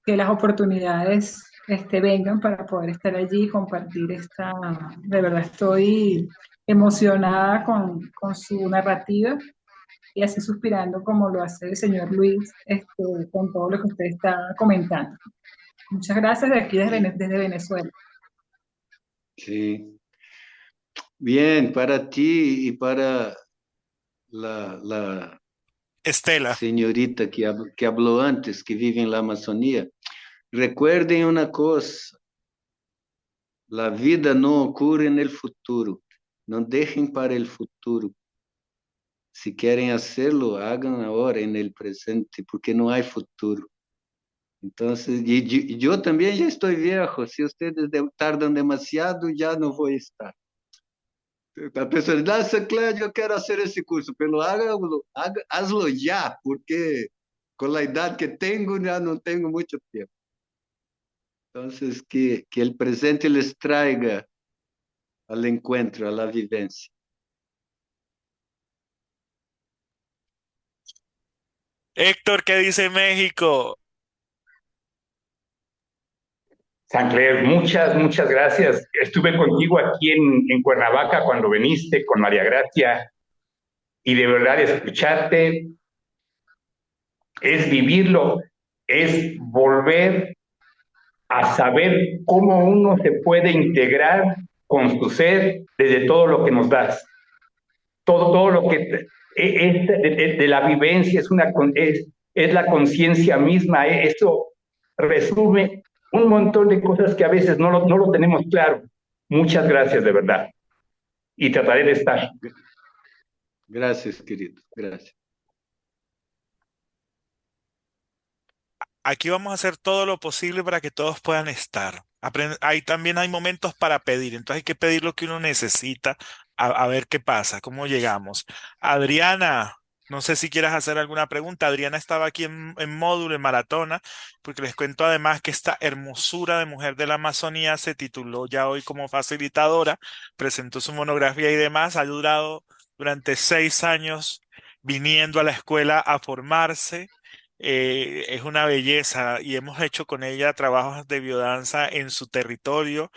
las oportunidades vengan para poder estar allí y compartir esta, de verdad estoy emocionada con su narrativa y así suspirando como lo hace el señor Luis con todo lo que usted está comentando. Muchas gracias de aquí desde Venezuela. Sí. Bien, para ti y para la Estela. señorita que habló antes, que vive en la Amazonía, recuerden una cosa, la vida no ocurre en el futuro, no dejen para el futuro. Si quieren hacerlo, hagan ahora en el presente, porque no hay futuro. Entonces, y yo también ya estoy viejo, si ustedes tardan demasiado, ya no voy a estar. A pessoa diz, nossa, Clédio, eu quero fazer esse curso, pero hazlo já, porque com a idade que tenho, já não tenho muito tempo. Então, que o presente les traiga al encuentro, a la vivencia. Héctor, ¿qué dice México? Sancler, muchas gracias. Estuve contigo aquí en Cuernavaca cuando viniste con María Gracia y de verdad escucharte es vivirlo, es volver a saber cómo uno se puede integrar con su ser desde todo lo que nos das. Todo lo que es de la vivencia es la conciencia misma. Eso resume un montón de cosas que a veces no lo tenemos claro. Muchas gracias, de verdad. Y trataré de estar. Gracias, querido. Gracias. Aquí vamos a hacer todo lo posible para que todos puedan estar. Ahí también hay momentos para pedir, entonces hay que pedir lo que uno necesita, a ver qué pasa, cómo llegamos. Adriana, no sé si quieras hacer alguna pregunta. Adriana estaba aquí en módulo, en maratona, porque les cuento además que esta hermosura de mujer de la Amazonía se tituló ya hoy como facilitadora, presentó su monografía y demás, ha durado durante 6 años viniendo a la escuela a formarse. Es una belleza y hemos hecho con ella trabajos de biodanza en su territorio.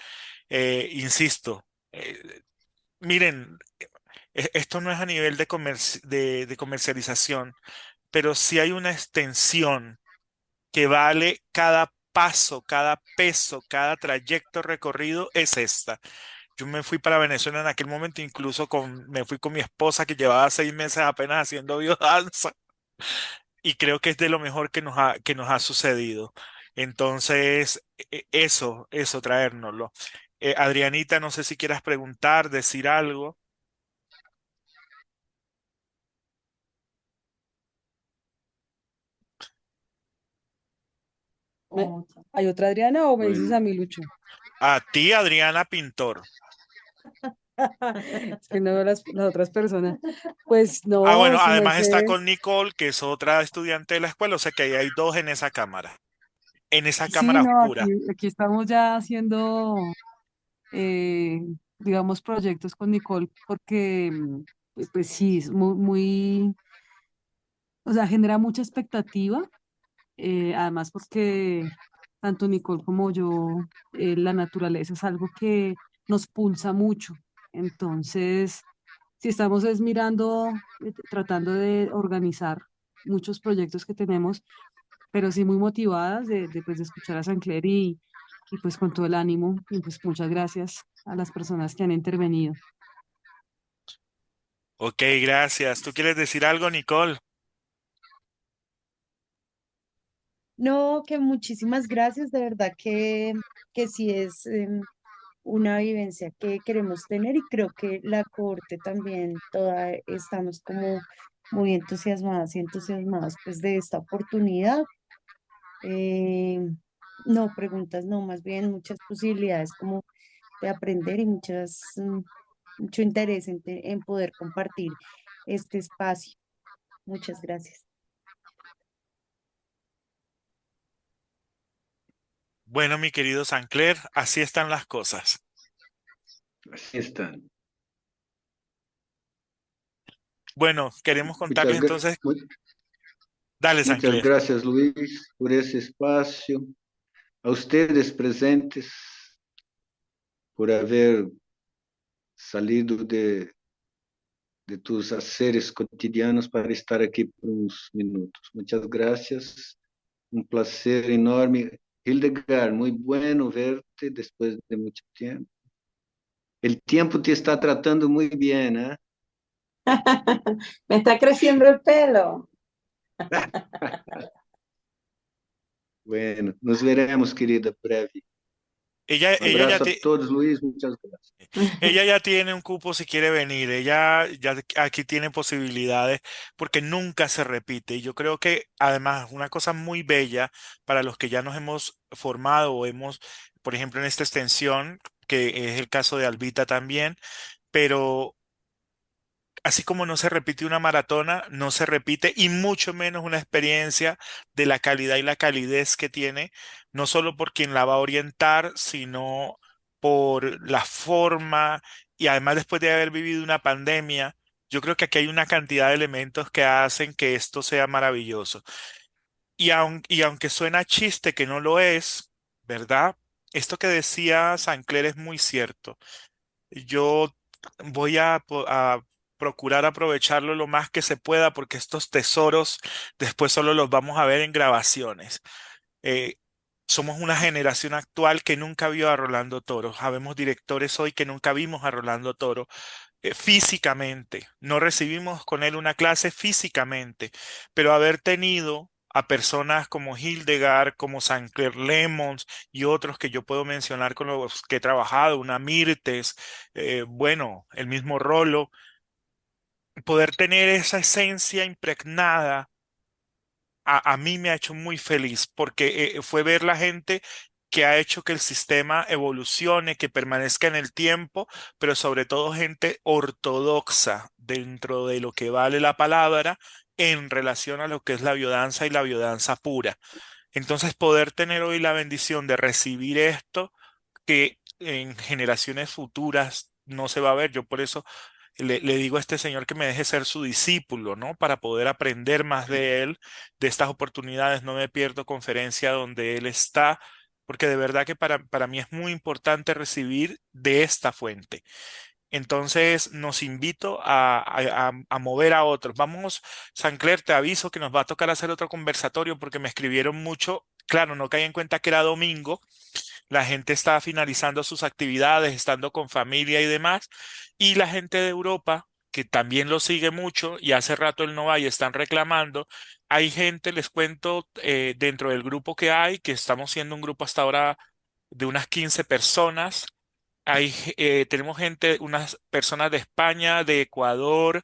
Insisto, miren, esto no es a nivel de comercialización, pero sí hay una extensión que vale cada paso, cada peso, cada trayecto recorrido, es esta. Yo me fui para Venezuela en aquel momento, incluso me fui con mi esposa que llevaba 6 meses apenas haciendo biodanza y creo que es de lo mejor que nos ha sucedido. Entonces, eso, traérnoslo. Adrianita, no sé si quieras preguntar, decir algo. ¿Hay otra Adriana o me dices Bueno. a mí, Lucho? A ti, Adriana Pintor. Es que no veo las otras personas. Pues no, Bueno, su además está merced. con Nicole, que es otra estudiante de la escuela, o sea que ahí hay dos en esa cámara, Sí, no, oscura. aquí estamos ya haciendo, eh, digamos, proyectos con Nicole, porque, pues sí, es muy, o sea, genera mucha expectativa, además porque tanto Nicole como yo, la naturaleza es algo que nos pulsa mucho. Entonces, si estamos es mirando, tratando de organizar muchos proyectos que tenemos, pero sí muy motivadas pues, de escuchar a Sancler y pues con todo el ánimo. Y pues muchas gracias a las personas que han intervenido. Ok, gracias. ¿Tú quieres decir algo, Nicole? No, que muchísimas gracias, de verdad que sí es una vivencia que queremos tener y creo que la cohorte también, toda estamos como muy entusiasmadas y entusiasmadas pues de esta oportunidad. Eh, no, preguntas, no, más bien muchas posibilidades como de aprender y mucho interés en poder compartir este espacio. Muchas gracias. Bueno, mi querido Sancler, así están las cosas. Así están. Bueno, queremos Muchas, contarles entonces, dale, muchas Sancler. gracias, Luis, por ese espacio. A ustedes presentes, por haber salido de tus haceres cotidianos para estar aquí por unos minutos. Muchas gracias. Un placer enorme. Hildegard, muy bueno verte después de mucho tiempo. El tiempo te está tratando muy bien, ¿eh? Me está creciendo el pelo. Bueno, nos veremos, querida, breve. Ella, Un ella ya abrazo a te, todos, Luis. Muchas gracias. ella ya tiene un cupo si quiere venir. Ella ya aquí tiene posibilidades porque nunca se repite. Y yo creo que además una cosa muy bella para los que ya nos hemos formado o hemos, por ejemplo, en esta extensión, que es el caso de Albita también, pero así como no se repite una maratona, no se repite y mucho menos una experiencia de la calidad y la calidez que tiene, no solo por quien la va a orientar, sino por la forma y además después de haber vivido una pandemia, yo creo que aquí hay una cantidad de elementos que hacen que esto sea maravilloso. Y aunque suena chiste que no lo es, ¿verdad? Esto que decía Sancler es muy cierto. Yo voy a procurar aprovecharlo lo más que se pueda porque estos tesoros después solo los vamos a ver en grabaciones. Eh, Somos una generación actual que nunca vio a Rolando Toro. Habemos directores hoy que nunca vimos a Rolando Toro físicamente. No recibimos con él una clase físicamente, pero haber tenido a personas como Hildegard, como Sancler Lemons y otros que yo puedo mencionar con los que he trabajado, una Mirtes, bueno, el mismo Rolo, poder tener esa esencia impregnada a mí me ha hecho muy feliz porque fue ver la gente que ha hecho que el sistema evolucione, que permanezca en el tiempo, pero sobre todo gente ortodoxa dentro de lo que vale la palabra en relación a lo que es la biodanza y la biodanza pura. Entonces, poder tener hoy la bendición de recibir esto que en generaciones futuras no se va a ver. Yo por eso le digo a este señor que me deje ser su discípulo, ¿no? Para poder aprender más de él, de estas oportunidades. No me pierdo conferencia donde él está, porque de verdad que para mí es muy importante recibir de esta fuente. Entonces, nos invito a mover a otros. Vamos, Sancler, te aviso que nos va a tocar hacer otro conversatorio porque me escribieron mucho. Claro, no caí en cuenta que era domingo, la gente está finalizando sus actividades, estando con familia y demás, y la gente de Europa, que también lo sigue mucho y hace rato él no va y están reclamando, hay gente, les cuento, dentro del grupo que estamos siendo un grupo hasta ahora de unas 15 personas. Tenemos gente, unas personas de España, de Ecuador,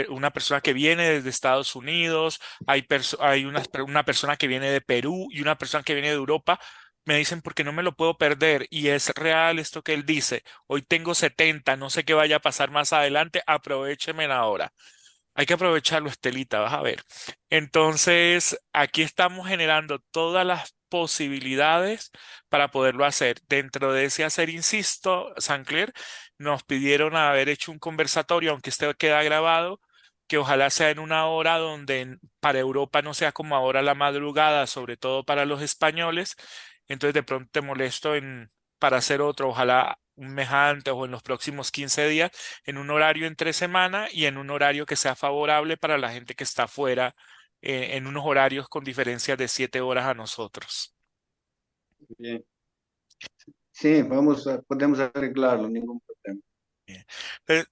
una persona que viene desde Estados Unidos, hay una persona que viene de Perú y una persona que viene de Europa. Me dicen porque no me lo puedo perder y es real esto que él dice. Hoy tengo 70, no sé qué vaya a pasar más adelante, aprovecheme ahora. Hay que aprovecharlo, Estelita, vas a ver. Entonces, aquí estamos generando todas las posibilidades para poderlo hacer. Dentro de ese hacer, insisto, Sancler, nos pidieron haber hecho un conversatorio, aunque este queda grabado, que ojalá sea en una hora donde para Europa no sea como ahora la madrugada, sobre todo para los españoles. Entonces, de pronto te molesto para hacer otro, ojalá un mes antes o en los próximos 15 días en un horario entre semana y en un horario que sea favorable para la gente que está afuera, en unos horarios con diferencias de 7 horas a nosotros. Bien. Sí, podemos arreglarlo, ningún problema. Bien.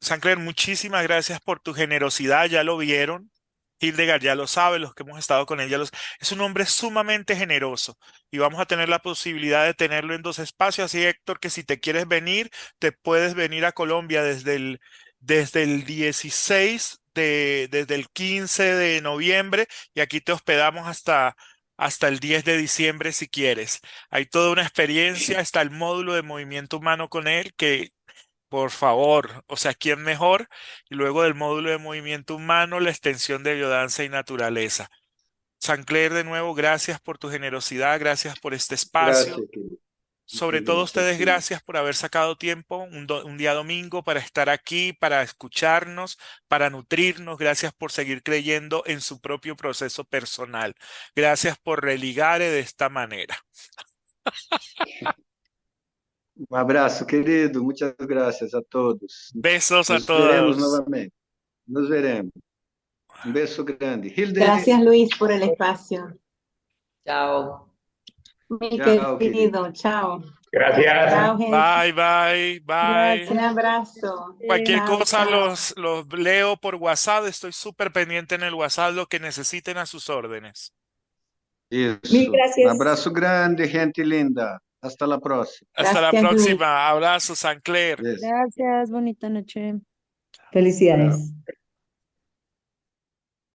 Sancler, muchísimas gracias por tu generosidad, ya lo vieron. Hildegard ya lo sabe, los que hemos estado con ella, es un hombre sumamente generoso y vamos a tener la posibilidad de tenerlo en dos espacios. Así, Héctor, que si te quieres venir, te puedes venir a Colombia desde el 16, desde el 15 de noviembre y aquí te hospedamos hasta el 10 de diciembre si quieres. Hay toda una experiencia, está el módulo de movimiento humano con él que por favor, o sea, ¿quién mejor? Y luego del módulo de movimiento humano, la extensión de biodanza y naturaleza. Sancler, de nuevo, gracias por tu generosidad, gracias por este espacio. Gracias, querido. Sobre Muchas todo gracias, ustedes, querido. gracias por haber sacado tiempo un día domingo para estar aquí, para escucharnos, para nutrirnos. Gracias por seguir creyendo en su propio proceso personal. Gracias por religar de esta manera. Un abrazo, querido. Muchas gracias a todos. Besos a Nos veremos todos. novamente. Nos veremos. Un beso grande. Hilde, Gracias, Luis, por el espacio. Chao. Mi chao, querido. querido, chao. Gracias. Chao, gente. Bye, bye, bye. Un abrazo. Cualquier Chao, cosa chao. los leo por WhatsApp. Estoy súper pendiente en el WhatsApp, lo que necesiten a sus órdenes. Mil Isso. Un gracias. abrazo grande, gente linda. Hasta la próxima. Hasta la Gracias, Luis. próxima. Abrazo, Sancler. Yes. Gracias, bonita noche. Felicidades.